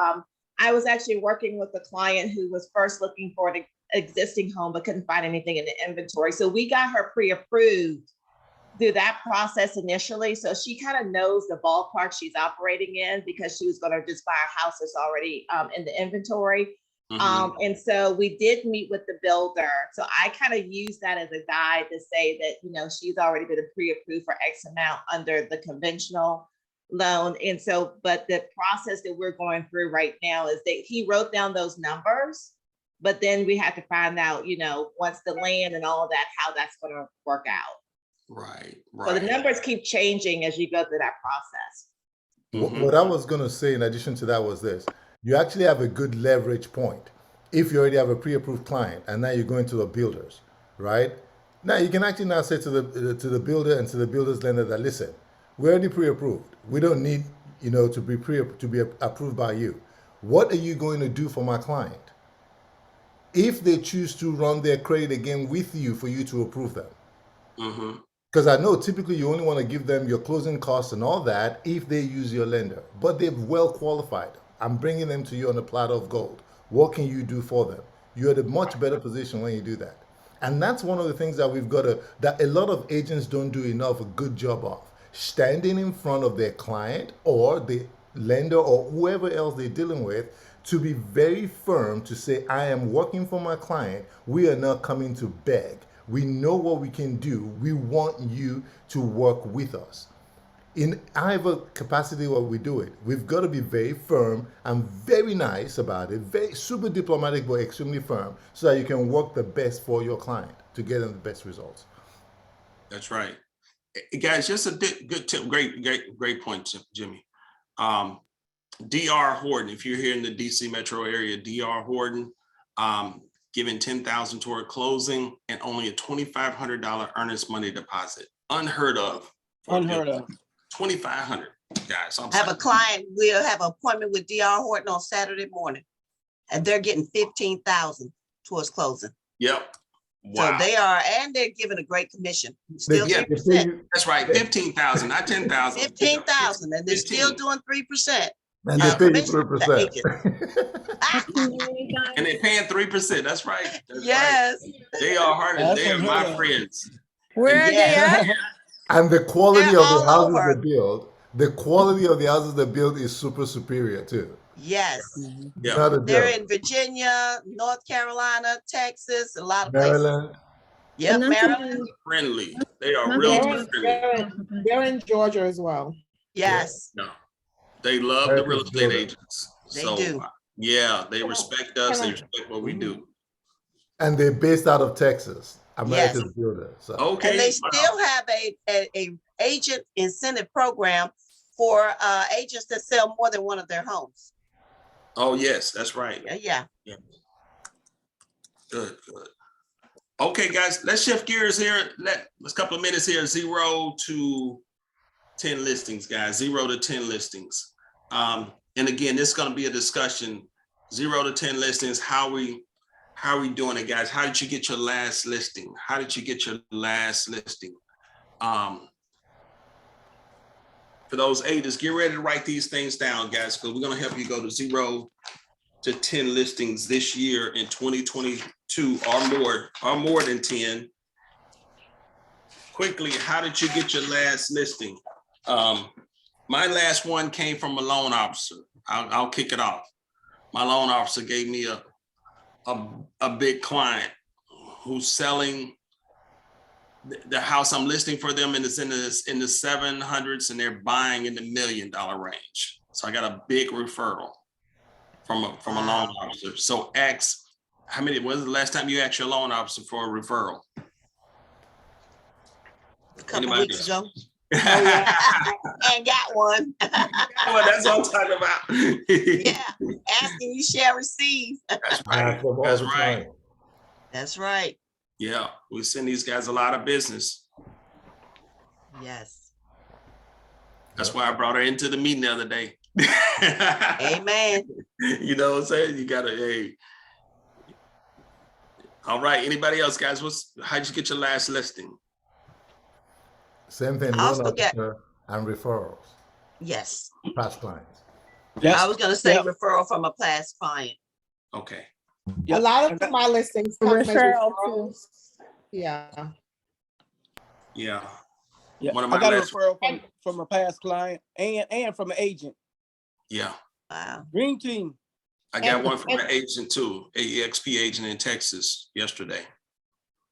S: I was actually working with a client who was first looking for an existing home but couldn't find anything in the inventory. So we got her pre-approved through that process initially. So she kind of knows the ballpark she's operating in because she was going to just buy a house that's already in the inventory. And so we did meet with the builder. So I kind of use that as a guide to say that, you know, she's already been pre-approved for X amount under the conventional loan. And so, but the process that we're going through right now is that he wrote down those numbers, but then we have to find out, you know, once the land and all of that, how that's going to work out.
A: Right.
S: So the numbers keep changing as you go through that process.
B: What I was going to say in addition to that was this. You actually have a good leverage point. If you already have a pre-approved client and now you're going to the builders, right? Now you can actually now say to the builder and to the builder's lender that, listen, we're already pre-approved. We don't need, you know, to be approved by you. What are you going to do for my client? If they choose to run their credit again with you for you to approve them. Because I know typically you only want to give them your closing costs and all that if they use your lender, but they're well qualified. I'm bringing them to you on a platter of gold. What can you do for them? You're in a much better position when you do that. And that's one of the things that that a lot of agents don't do enough a good job of. Standing in front of their client or the lender or whoever else they're dealing with to be very firm to say, I am working for my client. We are not coming to beg. We know what we can do. We want you to work with us. In either capacity what we do it, we've got to be very firm and very nice about it, very super diplomatic, but extremely firm, so that you can work the best for your client to get them the best results.
A: That's right. Guys, just a good tip, great point, Jimmy. DR Horton, if you're here in the DC metro area, DR Horton, giving $10,000 toward closing and only a $2,500 earnest money deposit. Unheard of.
D: Unheard of.
A: $2,500, guys.
F: I have a client, we'll have an appointment with DR Horton on Saturday morning, and they're getting $15,000 towards closing.
A: Yep. Wow.
F: So they're giving a great commission. Still 3%.
A: That's right, 15,000, not 10,000.
F: 15,000, and they're still doing 3%.
B: And they pay 3%.
A: And they're paying 3%. That's right.
F: Yes.
A: Right. They are hard. They are my friends.
R: Where are they at?
B: And the quality of the houses they build, is super superior too.
F: Yes.
A: Yeah.
F: They're in Virginia, North Carolina, Texas, a lot of
B: Maryland.
F: places. Yep, Maryland.
A: Friendly. They are real friendly.
P: They're in Georgia as well.
F: Yes.
A: No. They love the real estate agents.
F: They do.
A: Yeah, they respect us. They respect what we do.
B: And they're based out of Texas. America's builder. So.
A: Okay.
F: And they still have a agent incentive program for agents that sell more than one of their homes.
A: Oh yes, that's right.
F: Yeah.
A: Good. Okay, guys, let's shift gears here. Let's couple of minutes here. 0 to 10 listings, guys. 0 to 10 listings. And again, this is going to be a discussion, 0 to 10 listings. How are we doing it, guys? How did you get your last listing? How did you get your last listing? For those agents, get ready to write these things down, guys, because we're going to help you go to 0 to 10 listings this year in 2022 or more than 10. Quickly, how did you get your last listing? My last one came from a loan officer. I'll kick it off. My loan officer gave me a big client who's selling the house I'm listing for them, and it's in the 700s, and they're buying in the $1 million range. So I got a big referral from a loan officer. So ask, when was the last time you asked your loan officer for a referral?
F: A couple
A: Anybody
F: weeks
A: else?
F: ago. And got one.
A: Well, that's what I'm talking about.
F: Yeah, asking you shall receive.
A: That's right. That's right.
F: That's right.
A: Yeah, we send these guys a lot of business.
F: Yes.
A: That's why I brought her into the meeting the other day.
F: Amen.
A: You know what I'm saying? You gotta, hey. All right, anybody else, guys? How'd you get your last listing?
B: Same thing, loan officer and referrals.
F: Yes.
B: Past clients.
F: Yes. I was going to say referral from a past client.
A: Okay.
P: A lot of my listings come as referrals. Yeah.
A: Yeah.
D: Yeah.
A: One of
D: I
A: my
D: got a
A: last
D: referral from a past client and from an agent.
A: Yeah.
F: Wow.
D: Dream team.
A: I got one from an agent too, a EXP agent in Texas yesterday.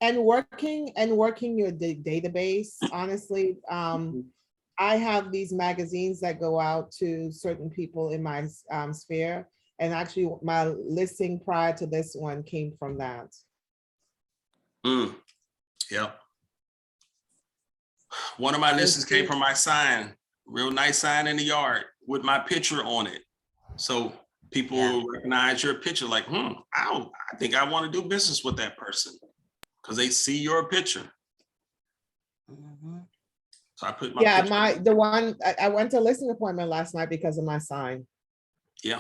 P: And working your database, honestly, I have these magazines that go out to certain people in my sphere. And actually my listing prior to this one came from that.
A: Yeah. One of my listings came from my sign, real nice sign in the yard with my picture on it. So people will recognize your picture like, I think I want to do business with that person because they see your picture. So I put my picture.
P: I went to a listing appointment last night because of my sign.
A: Yeah.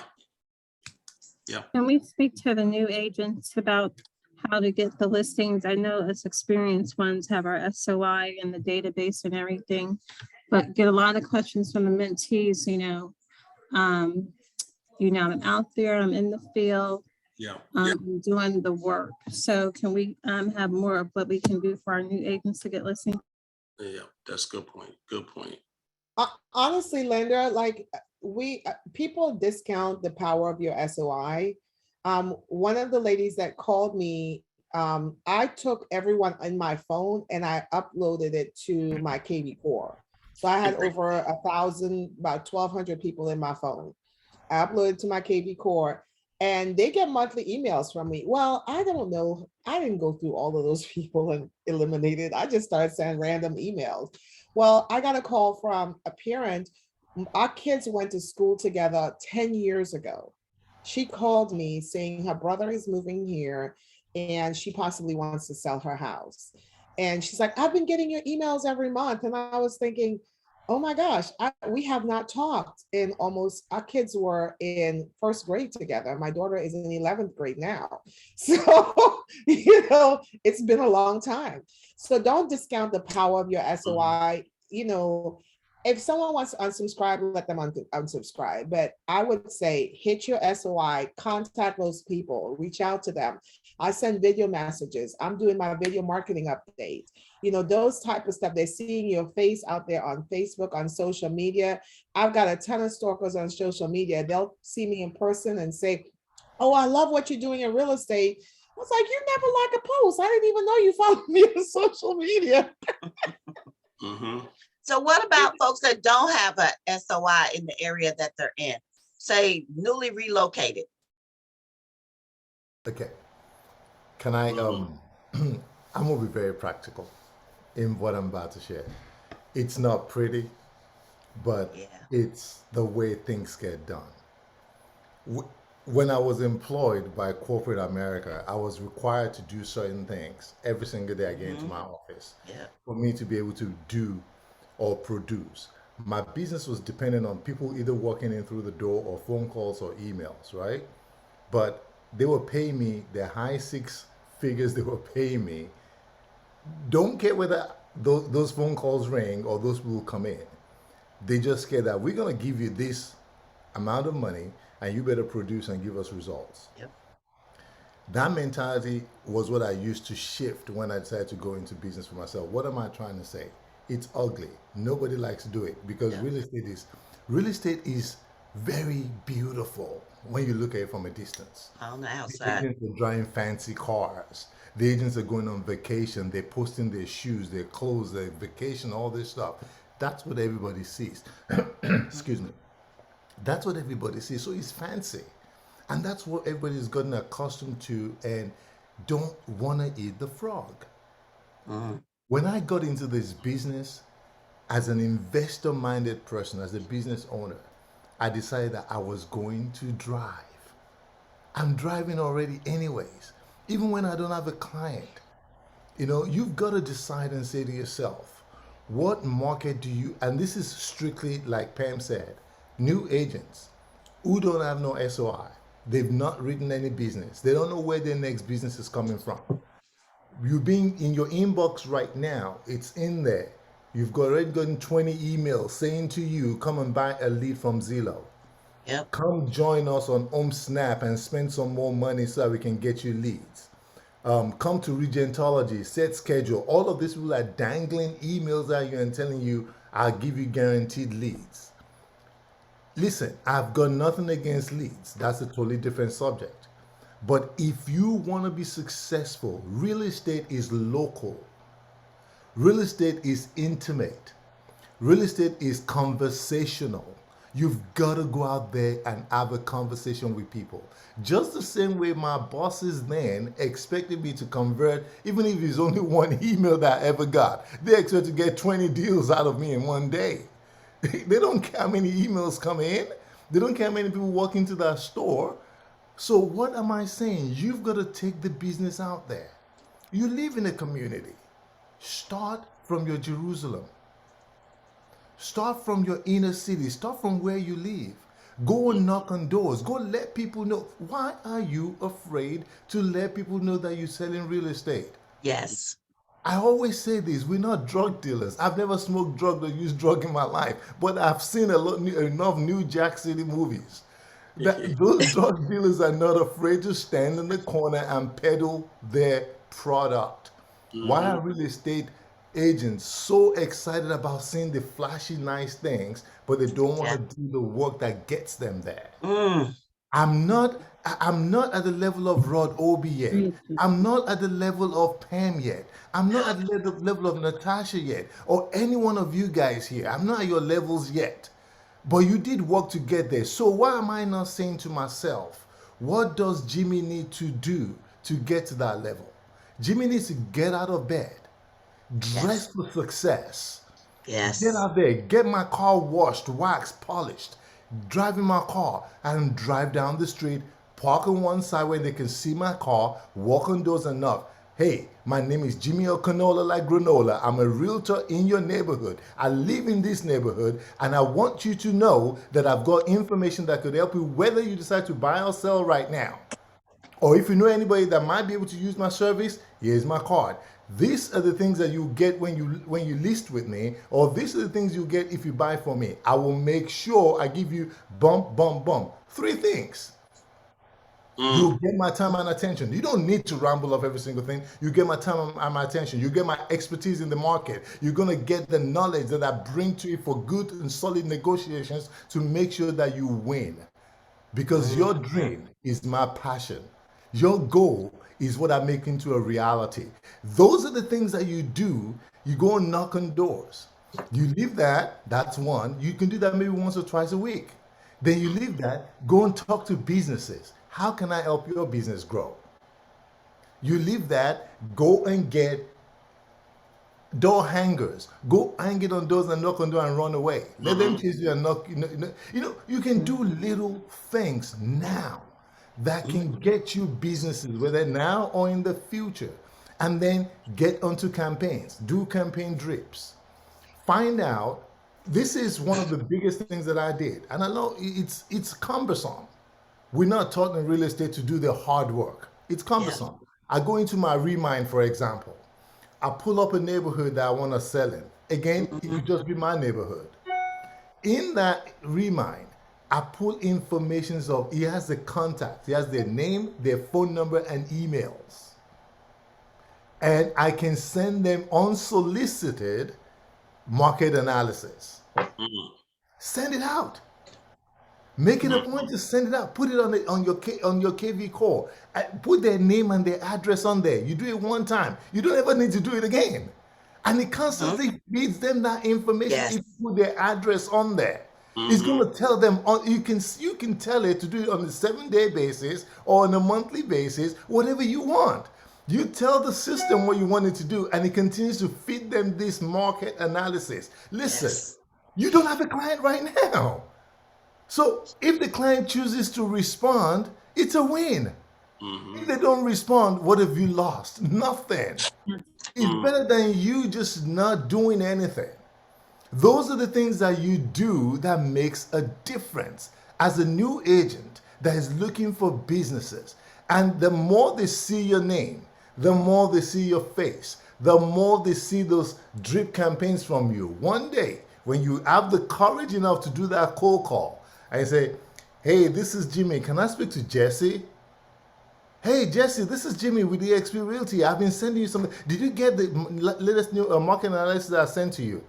A: Yeah.
J: Can we speak to the new agents about how to get the listings? I know us experienced ones have our SOI in the database and everything, but get a lot of questions from the mentees, I'm out there, I'm in the field.
A: Yeah.
J: I'm doing the work. So can we have more of what we can do for our new agents to get listings?
A: Yeah, that's a good point. Good point.
P: Honestly, Linda, like people discount the power of your SOI. One of the ladies that called me, I took everyone in my phone and I uploaded it to my KV Core. So I had over 1,000, about 1,200 people in my phone. I uploaded to my KV Core and they get monthly emails from me. Well, I don't know. I didn't go through all of those people and eliminate it. I just started sending random emails. Well, I got a call from a parent. Our kids went to school together 10 years ago. She called me saying her brother is moving here and she possibly wants to sell her house. And she's like, I've been getting your emails every month. And I was thinking, oh my gosh, we have not talked in almost, our kids were in first grade together. My daughter is in 11th grade now. So, it's been a long time. So don't discount the power of your SOI. If someone wants to unsubscribe, let them unsubscribe. But I would say hit your SOI, contact those people, reach out to them. I send video messages. I'm doing my video marketing update. Those type of stuff. They're seeing your face out there on Facebook, on social media. I've got a ton of stalkers on social media. They'll see me in person and say, oh, I love what you're doing in real estate. I was like, you never like a post. I didn't even know you followed me on social media.
F: So what about folks that don't have a SOI in the area that they're in? Say newly relocated.
B: Okay. Can I, I'm gonna be very practical in what I'm about to share. It's not pretty, but it's the way things get done. When I was employed by corporate America, I was required to do certain things every single day I get into my office for me to be able to do or produce. my business was dependent on people either walking in through the door or phone calls or emails, right? But they were paying me the high six figures they were paying me. Don't care whether those phone calls ring or those people come in. They just care that we're going to give you this amount of money and you better produce and give us results.
F: Yep.
B: That mentality was what I used to shift when I decided to go into business for myself. What am I trying to say? It's ugly. Nobody likes to do it because real estate is very beautiful when you look at it from a distance.
F: On the
B: The
F: outside.
B: agents are driving fancy cars. The agents are going on vacation. They're posting their shoes, their clothes, their vacation, all this stuff. That's what everybody sees. Excuse me. That's what everybody sees. So it's fancy. And that's what everybody's gotten accustomed to and don't want to eat the frog. When I got into this business as an investor minded person, as a business owner, I decided that I was going to drive. I'm driving already, anyways, even when I don't have a client. You know, you've got to decide and say to yourself, what market do you, and this is strictly like Pam said, new agents who don't have no SOI. They've not written any business. They don't know where their next business is coming from. You being in your inbox right now, it's in there. You've already gotten 20 emails saying to you, come and buy a lead from Zillow.
F: Yep.
B: Come join us on Snap and spend some more money so that we can get you leads. Come to Regentology, set schedule. All of these people are dangling emails at you and telling you, I'll give you guaranteed leads. Listen, I've got nothing against leads. That's a totally different subject. But if you want to be successful, real estate is local. Real estate is intimate. Real estate is conversational. You've got to go out there and have a conversation with people. Just the same way my bosses then expected me to convert, even if it's only one email that I ever got. They expect to get 20 deals out of me in one day. They don't care how many emails come in. They don't care how many people walk into that store. So what am I saying? You've got to take the business out there. You live in a community. Start from your Jerusalem. Start from your inner city. Start from where you live. Go and knock on doors. Go let people know. Why are you afraid to let people know that you're selling real estate?
F: Yes.
B: I always say this, we're not drug dealers. I've never smoked drug or used drug in my life, but I've seen enough New Jack City movies that those drug dealers are not afraid to stand in the corner and peddle their product. Why are real estate agents so excited about seeing the flashy, nice things, but they don't want to do the work that gets them there? I'm not at the level of Rod Obi yet. I'm not at the level of Pam yet. I'm not at the level of Natasha yet, or any one of you guys here. I'm not at your levels yet. But you did work to get there. So why am I not saying to myself, what does Jimmy need to do to get to that level? Jimmy needs to get out of bed, dress for success.
F: Yes.
B: Get out there, get my car washed, waxed, polished, drive in my car and drive down the street, park on one side where they can see my car, walk on doors and knock. Hey, my name is Jimmy O'Canola like granola. I'm a realtor in your neighborhood. I live in this neighborhood and I want you to know that I've got information that could help you whether you decide to buy or sell right now. Or if you know anybody that might be able to use my service, here's my card. These are the things that you get when you list with me, or these are the things you get if you buy from me. I will make sure I give you bump, bump, bump. 3 things. You get my time and attention. You don't need to ramble off every single thing. You get my time and my attention. You get my expertise in the market. You're going to get the knowledge that I bring to you for good and solid negotiations to make sure that you win. Because your dream is my passion. Your goal is what I make into a reality. Those are the things that you do. You go and knock on doors. You leave that, that's one. You can do that maybe once or twice a week. Then you leave that, go and talk to businesses. How can I help your business grow? You leave that, go and get door hangers. Go hang it on doors and knock on doors and run away. Let them chase you and knock. You can do little things now that can get you businesses, whether now or in the future. And then get onto campaigns. Do campaign drips. Find out This is one of the biggest things that I did, and I know it's cumbersome. We're not taught in real estate to do the hard work. It's cumbersome. I go into my Remind, for example. I pull up a neighborhood that I want to sell in. Again, it could just be my neighborhood. In that Remind, I pull information of, he has the contact, he has their name, their phone number, and emails. And I can send them unsolicited market analysis. Send it out. Make it a point to send it out. Put it on your KV call. Put their name and their address on there. You do it one time. You don't ever need to do it again. And it constantly feeds them that information. If you put their address on there, it's going to tell them. You can tell it to do it on a 7-day basis or on a monthly basis, whatever you want. You tell the system what you want it to do, and it continues to feed them this market analysis. Listen, you don't have a client right now. So if the client chooses to respond, it's a win. If they don't respond, what have you lost? Nothing. It's better than you just not doing anything. Those are the things that you do that makes a difference as a new agent that is looking for businesses. And the more they see your name, the more they see your face, the more they see those drip campaigns from you. One day, when you have the courage enough to do that cold call, I say, hey, this is Jimmy. Can I speak to Jesse? Hey, Jesse, this is Jimmy with eXp Realty. I've been sending you something. Did you get the latest new market analysis that I sent to you?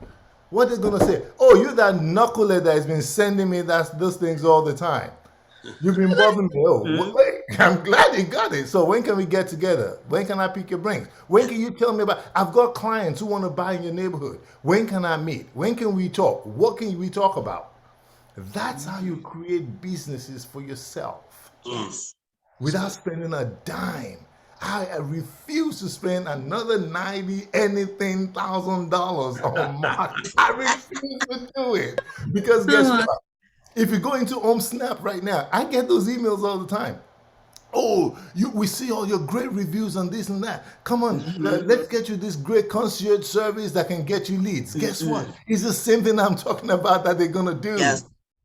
B: What are they going to say? Oh, you're that knucklehead that has been sending me those things all the time. You've been bothering me. Oh, wait, I'm glad you got it. So when can we get together? When can I pick your brains? When can you tell me about, I've got clients who want to buy in your neighborhood. When can I meet? When can we talk? What can we talk about? That's how you create businesses for yourself. Without spending a dime. I refuse to spend another 90 anything $1,000 on marketing. I refuse to do it. Because guess what? If you go into HomeSnap right now, I get those emails all the time. Oh, we see all your great reviews on this and that. Come on, let's get you this great concierge service that can get you leads. Guess what? It's the same thing I'm talking about that they're going to do.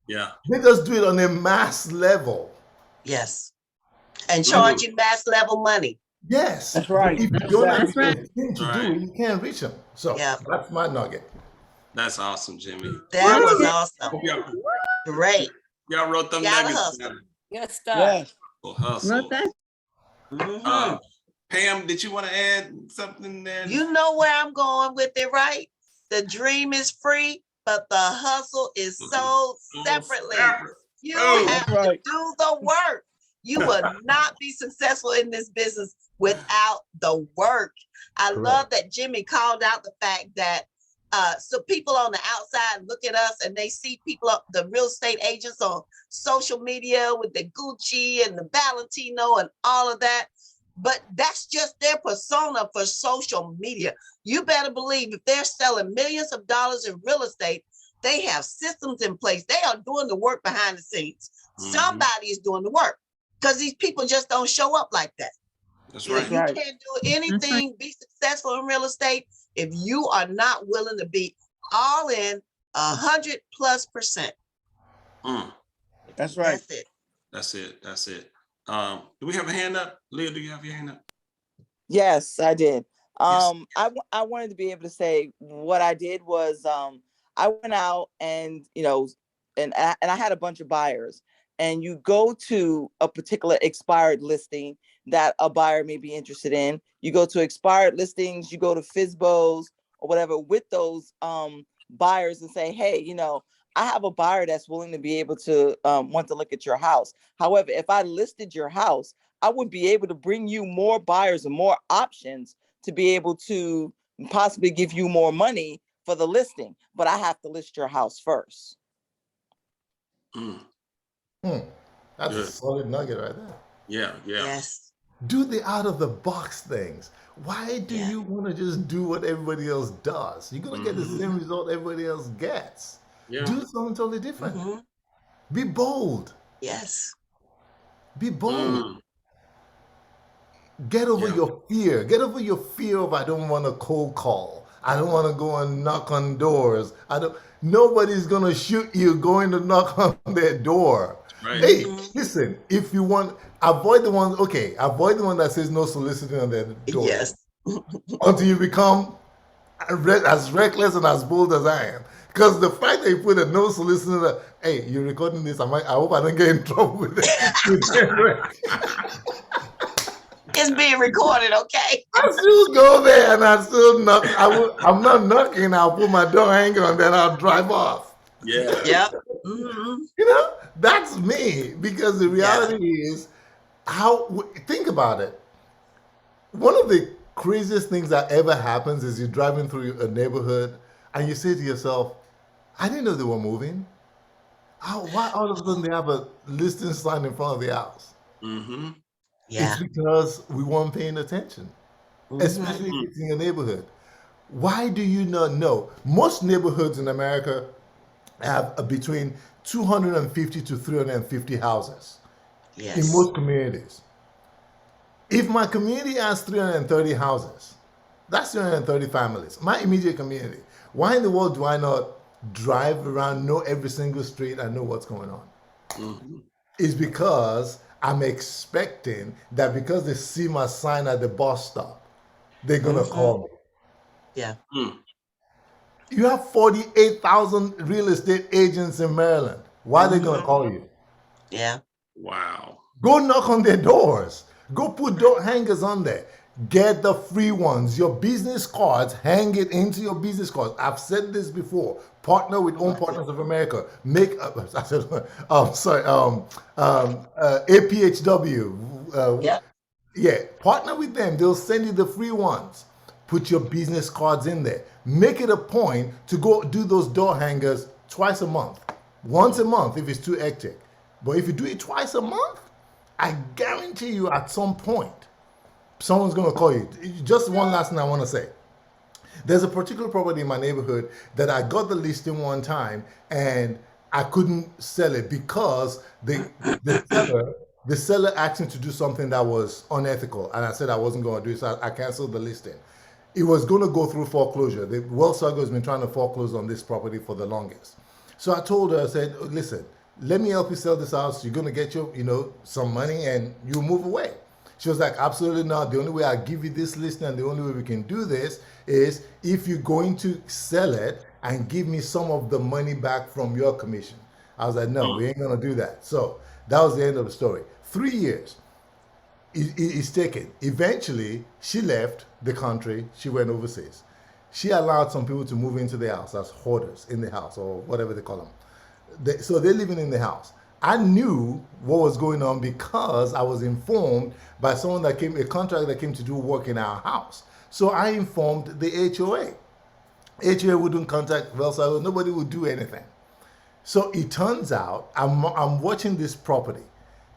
A: Yeah.
B: They just do it on a mass level.
F: And charging mass level money.
B: Yes.
D: That's right.
B: If you don't have the thing to do it, you can't reach them. So that's my nugget.
A: That's awesome, Jimmy.
F: That was awesome. Great.
A: Y'all wrote them nuggets down.
K: Good stuff.
A: Hustle. Pam, did you want to add something there?
F: You know where I'm going with it, right? The dream is free, but the hustle is sold separately. You have to do the work. You will not be successful in this business without the work. I love that Jimmy called out the fact that so people on the outside look at us and they see people, the real estate agents on social media with the Gucci and the Valentino and all of that. But that's just their persona for social media. You better believe if they're selling millions of dollars in real estate, they have systems in place. They are doing the work behind the scenes. Somebody is doing the work because these people just don't show up like that.
A: That's
F: right. You can't do anything, be successful in real estate if you are not willing to be all in 100+%.
D: That's right.
F: That's it.
A: That's it. Do we have a hand up? Leah, do you have your hand up?
T: Yes, I did. I wanted to be able to say what I did was I went out and, and I had a bunch of buyers, and you go to a particular expired listing that a buyer may be interested in. You go to expired listings, you go to FSBOs or whatever with those buyers and say, hey, I have a buyer that's willing to be able to want to look at your house. However, if I listed your house, I would be able to bring you more buyers and more options to be able to possibly give you more money for the listing. But I have to list your house first.
B: That's a solid nugget right there.
A: Yeah.
F: Yes.
B: Do the out of the box things. Why do you want to just do what everybody else does? You're going to get the same result everybody else gets. Do something totally different. Be bold.
F: Yes.
B: Be bold. Get over your fear. Get over your fear of I don't want a cold call. I don't want to go and knock on doors. Nobody's gonna shoot you going to knock on their door.
A: Right.
B: Hey, listen, if you want, avoid the one, okay, avoid the one that says no soliciting on their door.
F: Yes.
B: Until you become as reckless and as bold as I am. Because the fact that you put a no soliciting, hey, you're recording this, I hope I don't get in trouble with it.
F: It's being recorded, okay?
B: I still go there and I still knock. I'm not knocking. I'll put my door hanger on, then I'll drive off.
A: Yeah.
F: Yep.
B: You know, that's me. Because the reality is, think about it. One of the craziest things that ever happens is you're driving through a neighborhood and you say to yourself, I didn't know they were moving. Why all of a sudden they have a listing sign in front of the house?
A: Mm-hmm.
F: Yeah.
B: It's because we weren't paying attention, especially if it's in your neighborhood. Why do you not know? Most neighborhoods in America have between 250 to 350 houses in most communities. If my community has 330 houses, that's 330 families, my immediate community. Why in the world do I not drive around, know every single street, and know what's going on?
A: Mm-hmm.
B: It's because I'm expecting that because they see my sign at the bus stop, they're going to call me.
F: Yeah.
B: You have 48,000 real estate agents in Maryland. Why are they going to call you?
F: Yeah.
A: Wow.
B: Go knock on their doors. Go put door hangers on there. Get the free ones. Your business cards, hang it into your business cards. I've said this before. Partner with Own Partners of America. Make, APHW. Yeah, partner with them. They'll send you the free ones. Put your business cards in there. Make it a point to go do those door hangers twice a month. Once a month if it's too hectic. But if you do it twice a month, I guarantee you at some point, someone's going to call you. Just one last thing I want to say. There's a particular property in my neighborhood that I got the listing one time and I couldn't sell it because the seller asked me to do something that was unethical. And I said I wasn't going to do it, so I canceled the listing. It was going to go through foreclosure. The Wells Fargo has been trying to foreclose on this property for the longest. So I told her, I said, listen, let me help you sell this house. You're going to get your, some money and you move away. She was like, absolutely not. The only way I give you this listing and the only way we can do this is if you're going to sell it and give me some of the money back from your commission. I was like, no, we ain't going to do that. So that was the end of the story. 3 years. It's taken. Eventually, she left the country. She went overseas. She allowed some people to move into the house as hoarders in the house or whatever they call them. So they're living in the house. I knew what was going on because I was informed by someone that came, a contractor that came to do work in our house. So I informed the HOA. HOA wouldn't contact Wells Fargo. Nobody would do anything. So it turns out I'm watching this property.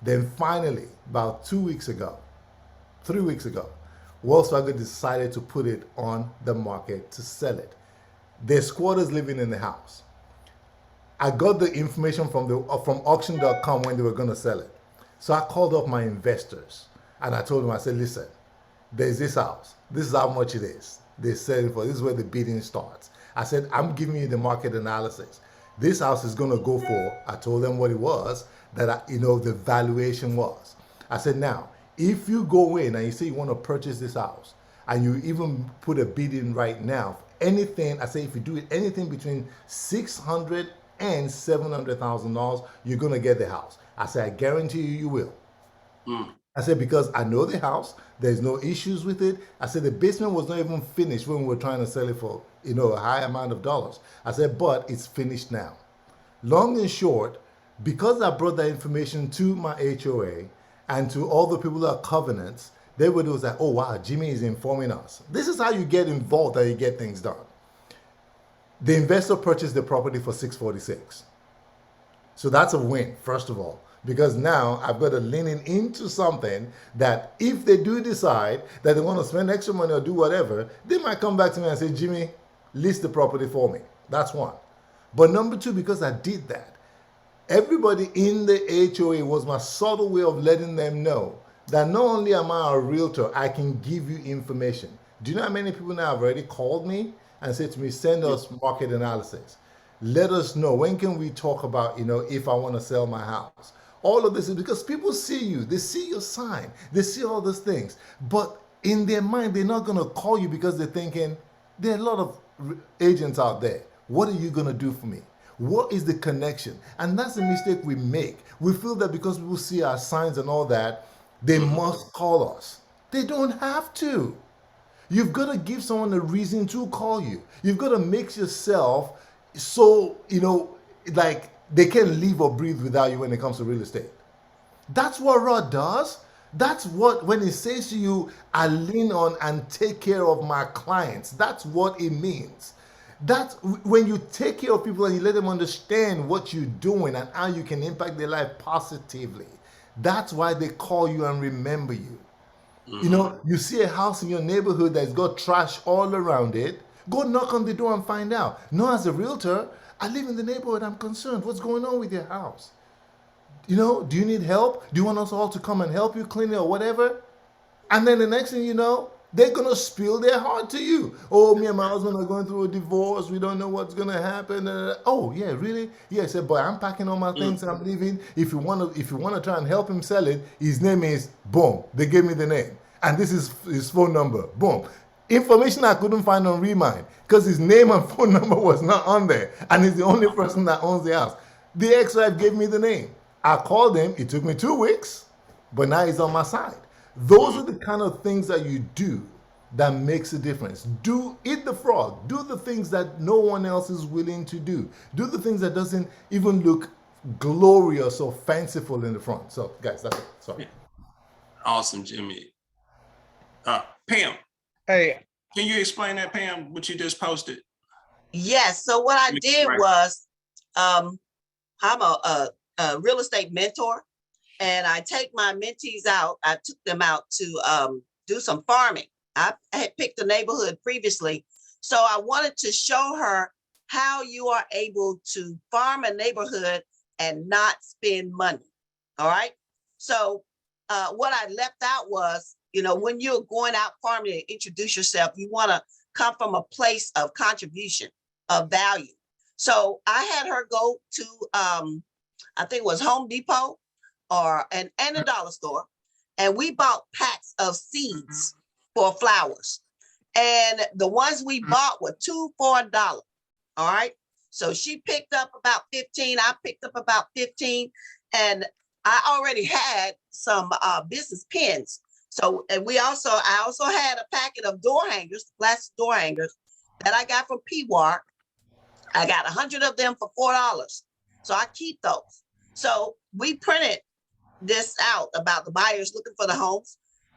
B: Then finally, about 3 weeks ago, Wells Fargo decided to put it on the market to sell it. There's squatters living in the house. I got the information from auction.com when they were going to sell it. So I called up my investors and I told them, I said, listen, there's this house. This is how much it is. They said it for, this is where the bidding starts. I said, I'm giving you the market analysis. This house is going to go for, I told them what it was, that the valuation was. I said, now, if you go in and you say you want to purchase this house and you even put a bid in right now, anything, I say if you do it anything between $600,000 and $700,000, you're going to get the house. I said, I guarantee you will. I said, because I know the house, there's no issues with it. I said, the basement was not even finished when we were trying to sell it for, a high amount of dollars. I said, but it's finished now. Long and short, because I brought that information to my HOA and to all the people that are covenants, they were like, oh wow, Jimmy is informing us. This is how you get involved and you get things done. The investor purchased the property for $646. So that's a win, first of all, because now I've got a leaning into something that if they do decide that they want to spend extra money or do whatever, they might come back to me and say, Jimmy, list the property for me. That's one. But number two, because I did that, everybody in the HOA was my subtle way of letting them know that not only am I a realtor, I can give you information. Do you know how many people now have already called me and say to me, send us market analysis. Let us know, when can we talk about, if I want to sell my house. All of this is because people see you, they see your sign, they see all those things. But in their mind, they're not going to call you because they're thinking, there are a lot of agents out there. What are you going to do for me? What is the connection? And that's the mistake we make. We feel that because people see our signs and all that, they must call us. They don't have to. You've got to give someone a reason to call you. You've got to make yourself so, like they can live or breathe without you when it comes to real estate. That's what Rod does. That's what, when he says to you, I lean on and take care of my clients, that's what it means. That's when you take care of people and you let them understand what you're doing and how you can impact their life positively. That's why they call you and remember you. You see a house in your neighborhood that's got trash all around it, go knock on the door and find out. No, as a realtor, I live in the neighborhood, I'm concerned. What's going on with your house? Do you need help? Do you want us all to come and help you clean it or whatever? And then the next thing you know, they're going to spill their heart to you. Oh, me and my husband are going through a divorce. We don't know what's going to happen. Oh, yeah, really? Yeah, I said, boy, I'm packing all my things and I'm leaving. If you want to try and help him sell it, his name is, boom, they gave me the name. And this is his phone number, boom. Information I couldn't find on Remind because his name and phone number was not on there. And he's the only person that owns the house. The ex-wife gave me the name. I called him. It took me 2 weeks, but now he's on my side. Those are the kind of things that you do that makes a difference. Eat the frog. Do the things that no one else is willing to do. Do the things that doesn't even look glorious or fanciful in the front. So, guys, that's it. Sorry.
A: Awesome, Jimmy. Pam.
L: Hey.
A: Can you explain that, Pam, what you just posted?
F: Yes. So what I did was, I'm a real estate mentor, and I take my mentees out. I took them out to do some farming. I had picked a neighborhood previously, so I wanted to show her how you are able to farm a neighborhood and not spend money. All right. So what I left out was, when you're going out farming and introduce yourself, you want to come from a place of contribution, of value. So I had her go to, I think it was Home Depot and a dollar store. And we bought packs of seeds for flowers. And the ones we bought were 2 for $1. All right. So she picked up about 15. I picked up about 15. And I already had some business pins. So, and I also had a packet of door hangers, plastic door hangers that I got from PWAR. I got 100 of them for $4. So I keep those. So we printed this out about the buyers looking for the homes,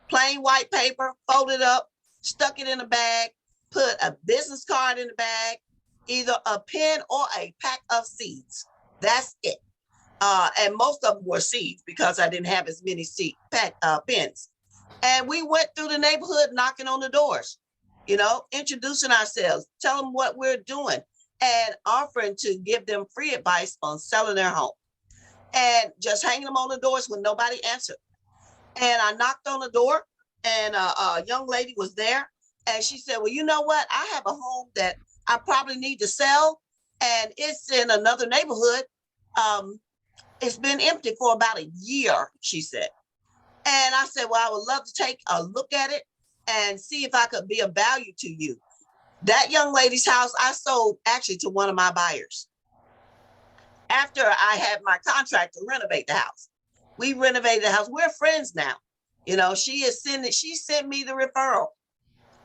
F: plain white paper, folded up, stuck it in a bag, put a business card in the bag, either a pen or a pack of seeds. That's it. And most of them were seeds because I didn't have as many pens. And we went through the neighborhood knocking on the doors, introducing ourselves, tell them what we're doing, and offering to give them free advice on selling their home. And just hanging them on the doors when nobody answered. And I knocked on the door, and a young lady was there. And she said, well, you know what? I have a home that I probably need to sell, and it's in another neighborhood. It's been empty for about a year, she said. And I said, well, I would love to take a look at it and see if I could be of value to you. That young lady's house, I sold actually to one of my buyers. After I had my contractor renovate the house. We renovated the house. We're friends now. She sent me the referral.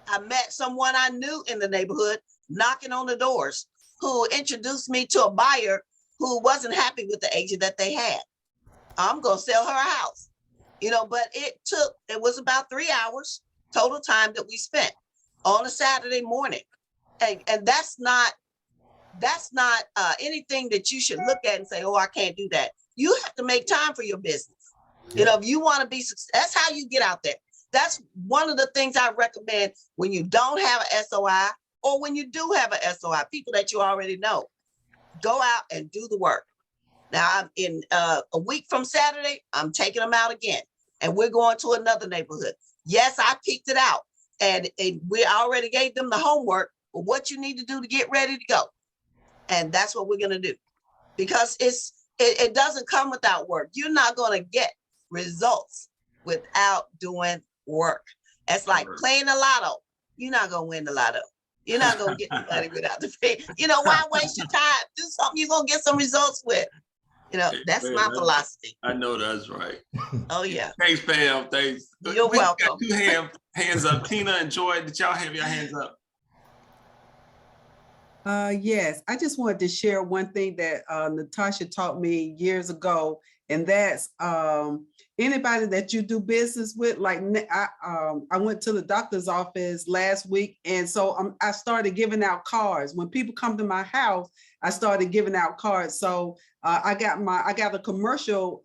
F: I met someone I knew in the neighborhood knocking on the doors who introduced me to a buyer who wasn't happy with the agent that they had. I'm going to sell her a house. But it was about 3 hours total time that we spent on a Saturday morning. And that's not anything that you should look at and say, oh, I can't do that. You have to make time for your business. Yeah. If you want to be successful, that's how you get out there. That's one of the things I recommend when you don't have an SOI or when you do have an SOI, people that you already know, go out and do the work. Now, I'm in a week from Saturday, I'm taking them out again, and we're going to another neighborhood. Yes, I picked it out, and we already gave them the homework what you need to do to get ready to go. And that's what we're going to do, because it doesn't come without work. You're not going to get results without doing work. It's like playing the lotto. You're not going to win the lotto. You're not going to get the money without the pay. Why waste your time? Do something you're going to get some results with. That's my philosophy.
A: I know that's right.
F: Oh, yeah.
A: Thanks, Pam. Thanks.
F: You're welcome.
A: Got two hands up. Tina and Joy, did y'all have your hands up?
N: Yes, I just wanted to share one thing that Natasha taught me years ago, and that's anybody that you do business with. Like I went to the doctor's office last week, and so I started giving out cards. When people come to my house, I started giving out cards. So I got a commercial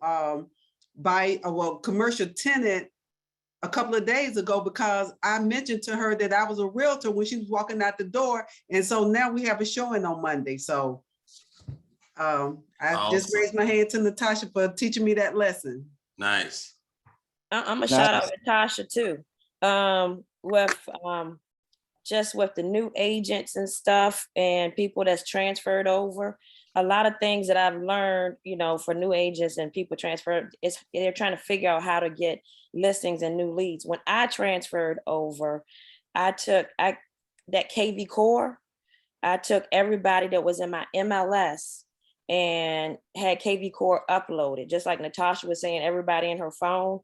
N: commercial tenant a couple of days ago, because I mentioned to her that I was a realtor when she was walking out the door. And so now we have a showing on Monday. So I just raised my hand to Natasha for teaching me that lesson.
A: Nice.
K: I'm gonna shout out Natasha too. With the new agents and stuff and people that's transferred over, a lot of things that I've learned, for new agents and people transferred, they're trying to figure out how to get listings and new leads. When I transferred over, I took that KV Core. I took everybody that was in my MLS and had KV Core uploaded. Just like Natasha was saying, everybody in her phone.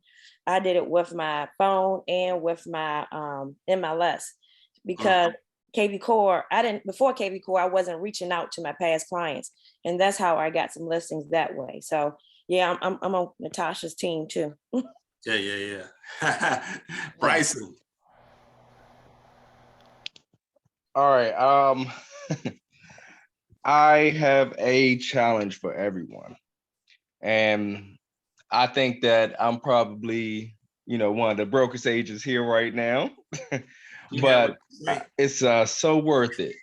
K: I did it with my phone and with my MLS, because KV Core, before KV Core, I wasn't reaching out to my past clients. And that's how I got some listings that way. So yeah, I'm on Natasha's team too.
A: Yeah. Bryson.
L: All right. I have a challenge for everyone. And I think that I'm probably, one of the brokest agents here right now. But it's so worth it.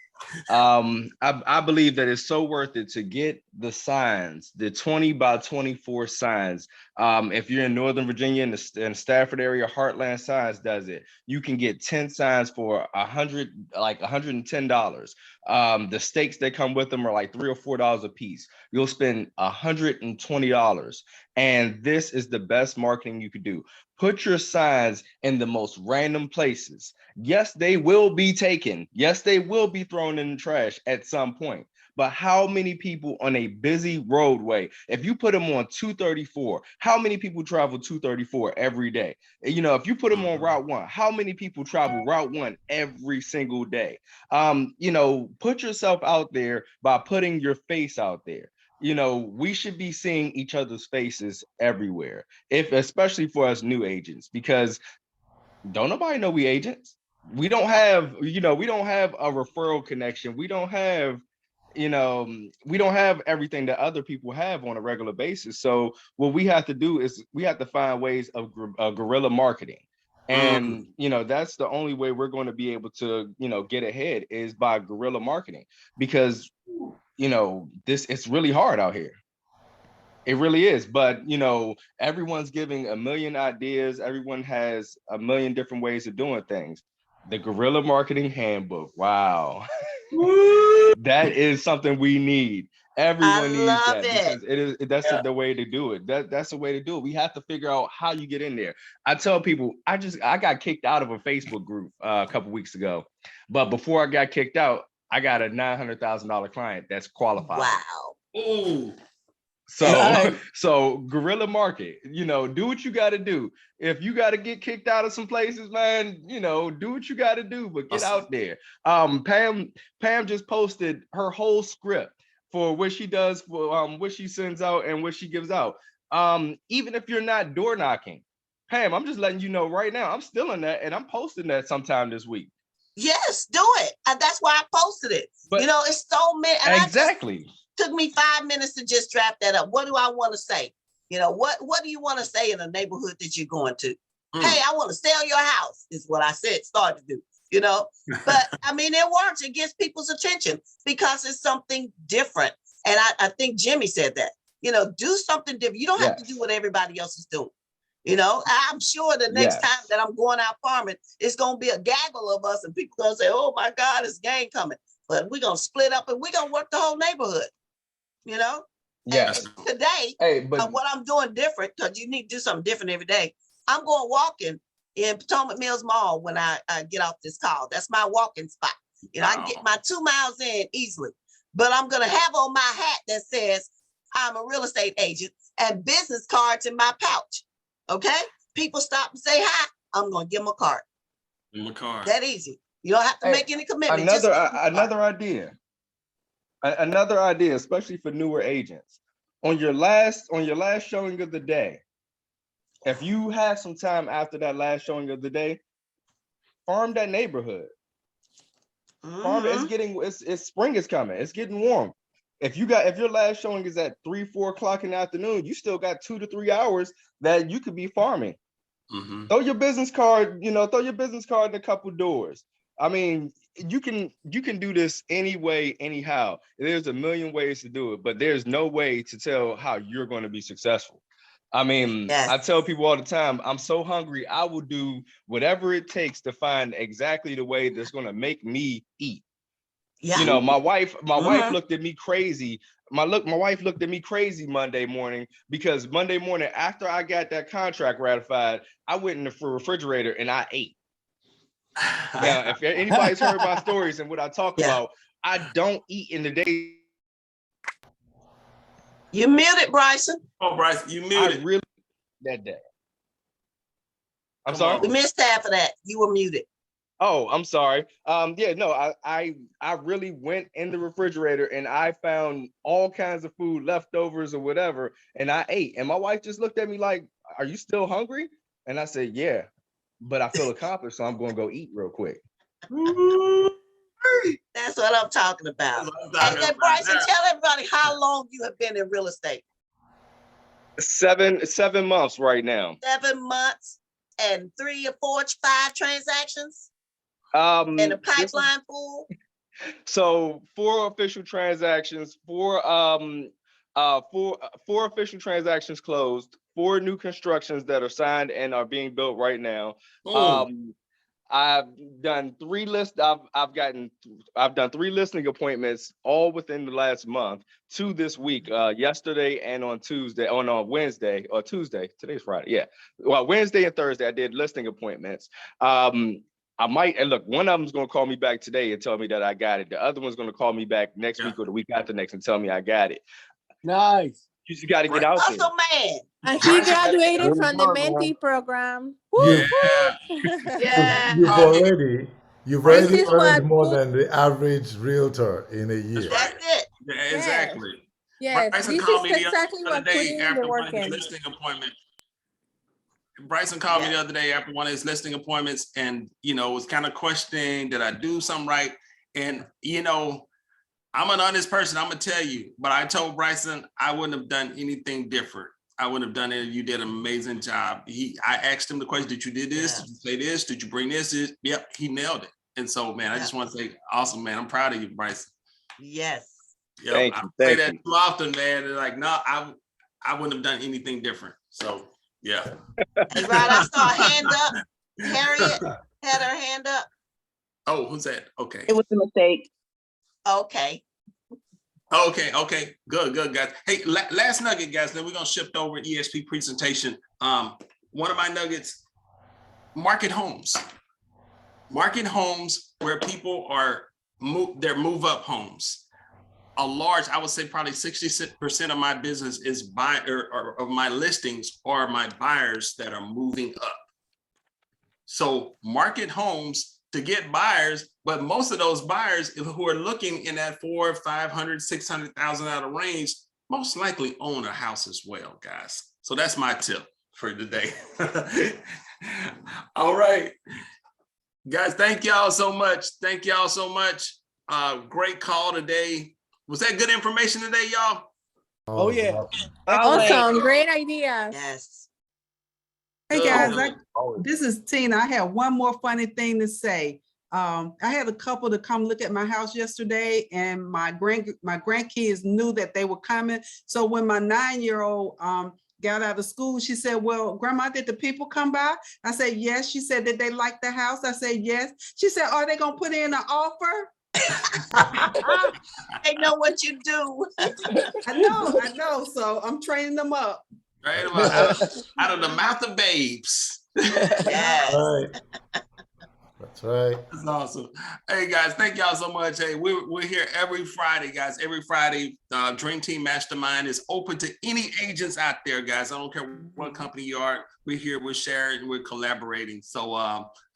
L: I believe that it's so worth it to get the signs, the 20 by 24 signs. If you're in Northern Virginia in the Stafford area, Heartland Signs does it. You can get 10 signs for $110. The stakes that come with them are like $3 or $4 a piece. You'll spend $120. And this is the best marketing you could do. Put your signs in the most random places. Yes, they will be taken. Yes, they will be thrown in the trash at some point. But how many people on a busy roadway, if you put them on 234, how many people travel 234 every day? If you put them on Route 1, how many people travel Route 1 every single day? Put yourself out there by putting your face out there. We should be seeing each other's faces everywhere, especially for us new agents, because don't nobody know we agents. We don't have a referral connection. We don't have everything that other people have on a regular basis. So what we have to do is we have to find ways of guerrilla marketing. And, that's the only way we're going to be able to, get ahead is by guerrilla marketing, because it's really hard out here. It really is. But, everyone's giving a million ideas. Everyone has a million different ways of doing things. The Guerrilla Marketing Handbook. Wow. That is something we need. Everyone needs that, because that's the way to do it. That's the way to do it. We have to figure out how you get in there. I tell people, I got kicked out of a Facebook group a couple weeks ago. But before I got kicked out, I got a $900,000 client that's qualified.
F: Wow.
A: Ooh.
L: So guerrilla market, do what you got to do. If you got to get kicked out of some places, man, do what you got to do, but get out there. Pam just posted her whole script for what she does, for what she sends out and what she gives out. Even if you're not door knocking, Pam, I'm just letting you know right now, I'm still in that, and I'm posting that sometime this week.
F: Yes, do it. And that's why I posted it. But it's so many.
L: Exactly.
F: Took me 5 minutes to just draft that up. What do I want to say? What do you want to say in a neighborhood that you're going to? Hey, I want to sell your house, is what I started to do, But it works. It gets people's attention because it's something different. And I think Jimmy said that, do something different. You don't have to do what everybody else is doing. You know, I'm sure the next
L: Yes.
F: time that I'm going out farming, it's going to be a gaggle of us and people going to say, oh my God, it's gang coming. But we're going to split up and we're going to work the whole neighborhood, you know?
L: Yes.
F: And today,
L: Hey, but
F: what I'm doing different, because you need to do something different every day. I'm going walking in Potomac Mills Mall when I get off this call. That's my walking spot. You know, I can get my 2 miles in easily. But I'm going to have on my hat that says I'm a real estate agent and business cards in my pouch. Okay? People stop and say hi. I'm going to give them a card.
A: Give them a card.
F: That easy. You don't have to make any commitment.
L: Another idea. Another idea, especially for newer agents. On your last showing of the day, if you have some time after that last showing of the day, farm that neighborhood. Farm it. It's spring is coming. It's getting warm. If your last showing is at 3-4 o'clock in the afternoon, you still got 2 to 3 hours that you could be farming. Throw your business card, in a couple doors. I mean, you can do this any way, anyhow. There's a million ways to do it, but there's no way to tell how you're going to be successful. I mean, I tell people all the time, I'm so hungry, I will do whatever it takes to find exactly the way that's going to make me eat.
F: Yeah.
L: You know, my wife looked at me crazy. My wife looked at me crazy Monday morning because Monday morning after I got that contract ratified, I went in the refrigerator and I ate. Now, if anybody's heard my stories and what I talk about, I don't eat in the day.
F: You muted, Bryson.
A: Oh, Bryson, you muted.
L: I really that day. I'm sorry.
F: We missed half of that. You were muted.
L: Oh, I'm sorry. Yeah, no, I really went in the refrigerator and I found all kinds of food, leftovers or whatever, and I ate. And my wife just looked at me like, "Are you still hungry?" And I said, "Yeah, but I feel accomplished, so I'm going to go eat real quick."
F: That's what I'm talking about. And Bryson, tell everybody how long you have been in real estate.
L: 7 months right now.
F: 7 months and 3 or 4, 5 transactions. And a pipeline pool.
L: So 4 official transactions, 4 official transactions closed, 4 new constructions that are signed and are being built right now. I've done 3 I've done 3 listing appointments all within the last month, 2 this week, yesterday and on Wednesday or Tuesday. Today's Friday. Yeah. Well, Wednesday and Thursday I did listing appointments. I might, and look, one of them's going to call me back today and tell me that I got it. The other one's going to call me back next week or the week after next and tell me I got it.
D: Nice.
L: You just got to get out there.
F: Hustle man.
M: And he graduated from the Menti program.
B: Yeah.
M: Yeah.
B: You've already earned more than the average realtor in a year.
F: That's it.
A: Yeah, exactly.
M: Yes,
A: Bryson
M: this
A: called
M: is
A: me the
M: exactly
A: other
M: what
A: day
M: putting in
A: after
M: the
A: one
M: work
A: of his
M: in.
A: listing appointments. Bryson called me the other day after one of his listing appointments and, was kind of questioning, did I do something right? And, I'm an honest person, I'm going to tell you, but I told Bryson I wouldn't have done anything different. I wouldn't have done it. You did an amazing job. I asked him the question, did you do this? Did you say this? Did you bring this? Yep, he nailed it. And so, man, I just want to say, awesome, man. I'm proud of you, Bryson.
F: Yes.
A: Yep,
L: Thank
A: I
L: you.
A: say that too often, man. They're like, no, I wouldn't have done anything different. So, yeah.
F: Hey, Rod, I saw a hand up. Harriet had her hand up.
A: Oh, who's that? Okay.
T: It was a mistake.
F: Okay.
A: Okay. Good, guys. Hey, last nugget, guys. Then we're gonna shift over EXP presentation. One of my nuggets: market homes. Market homes where people are move up homes. A large, I would say, probably 60% of my business is or of my listings are my buyers that are moving up. So market homes to get buyers, but most of those buyers who are looking in that $400,000, $500,000, $600,000 range, most likely own a house as well, guys. So that's my tip for today. All right, guys, thank y'all so much. Great call today. Was that good information today, y'all?
D: Oh yeah.
M: Awesome. Great ideas.
F: Yes.
N: Hey guys, this is Tina. I have one more funny thing to say. I had a couple to come look at my house yesterday, and my grandkids knew that they were coming. So when my 9-year-old got out of school. She said, well, Grandma, did the people come by? I said, yes. She said, did they like the house? I said, yes. She said, are they going to put in an offer?
F: They know what you do.
N: I know. So I'm training them up.
A: Right out of the mouth of babes.
F: Yes.
B: Right. That's right.
A: That's awesome. Hey guys, thank y'all so much. Hey, we're here every Friday, guys. Every Friday, Dream Team Mastermind is open to any agents out there, guys. I don't care what company you are. We're here, we're sharing, we're collaborating. So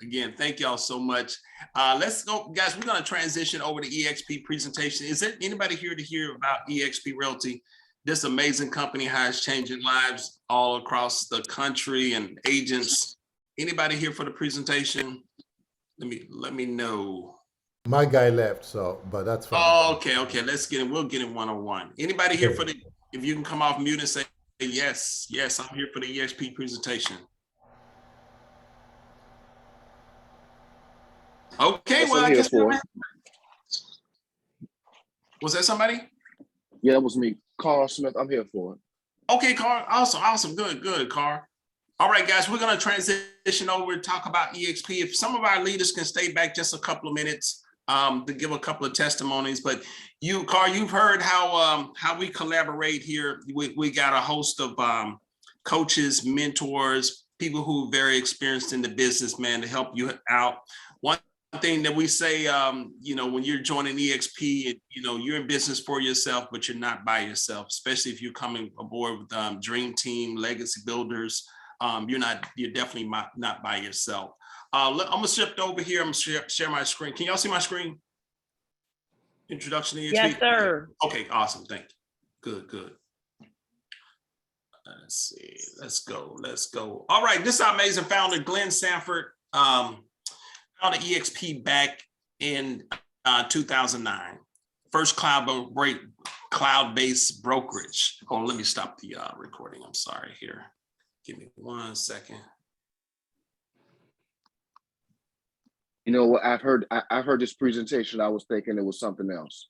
A: again, thank y'all so much. Let's go, guys. We're gonna transition over to EXP presentation. Is there anybody here to hear about EXP Realty? This amazing company how it's changing lives all across the country and agents. Anybody here for the presentation? Let me know.
B: My guy left, so but that's fine.
A: Oh, okay. Let's get it. We'll get it one-on-one. Anybody here for the? If you can come off mute and say yes, I'm here for the EXP presentation. Okay, well, I guess. Was that somebody?
U: Yeah, that was me, Carl Smith. I'm here for it.
A: Okay, Carl. Awesome. Good, Carl. All right, guys, we're going to transition over and talk about EXP. If some of our leaders can stay back just a couple of minutes to give a couple of testimonies. But you, Carl, you've heard how we collaborate here. We got a host of coaches, mentors, people who are very experienced in the business, man, to help you out. One thing that we say, when you're joining EXP, you're in business for yourself, but you're not by yourself, especially if you're coming aboard with Dream Team, Legacy Builders. You're definitely not by yourself. I'm gonna shift over here. I'm gonna share my screen. Can y'all see my screen? Introduction to EXP?
K: Yes, sir.
A: Okay, awesome. Thank you. Good. Let's see. Let's go. All right, this is our amazing founder, Glenn Sanford, founded EXP back in 2009. First cloud-based brokerage. Oh, let me stop the recording. I'm sorry here. Give me 1 second.
U: You know what? I've heard this presentation. I was thinking it was something else.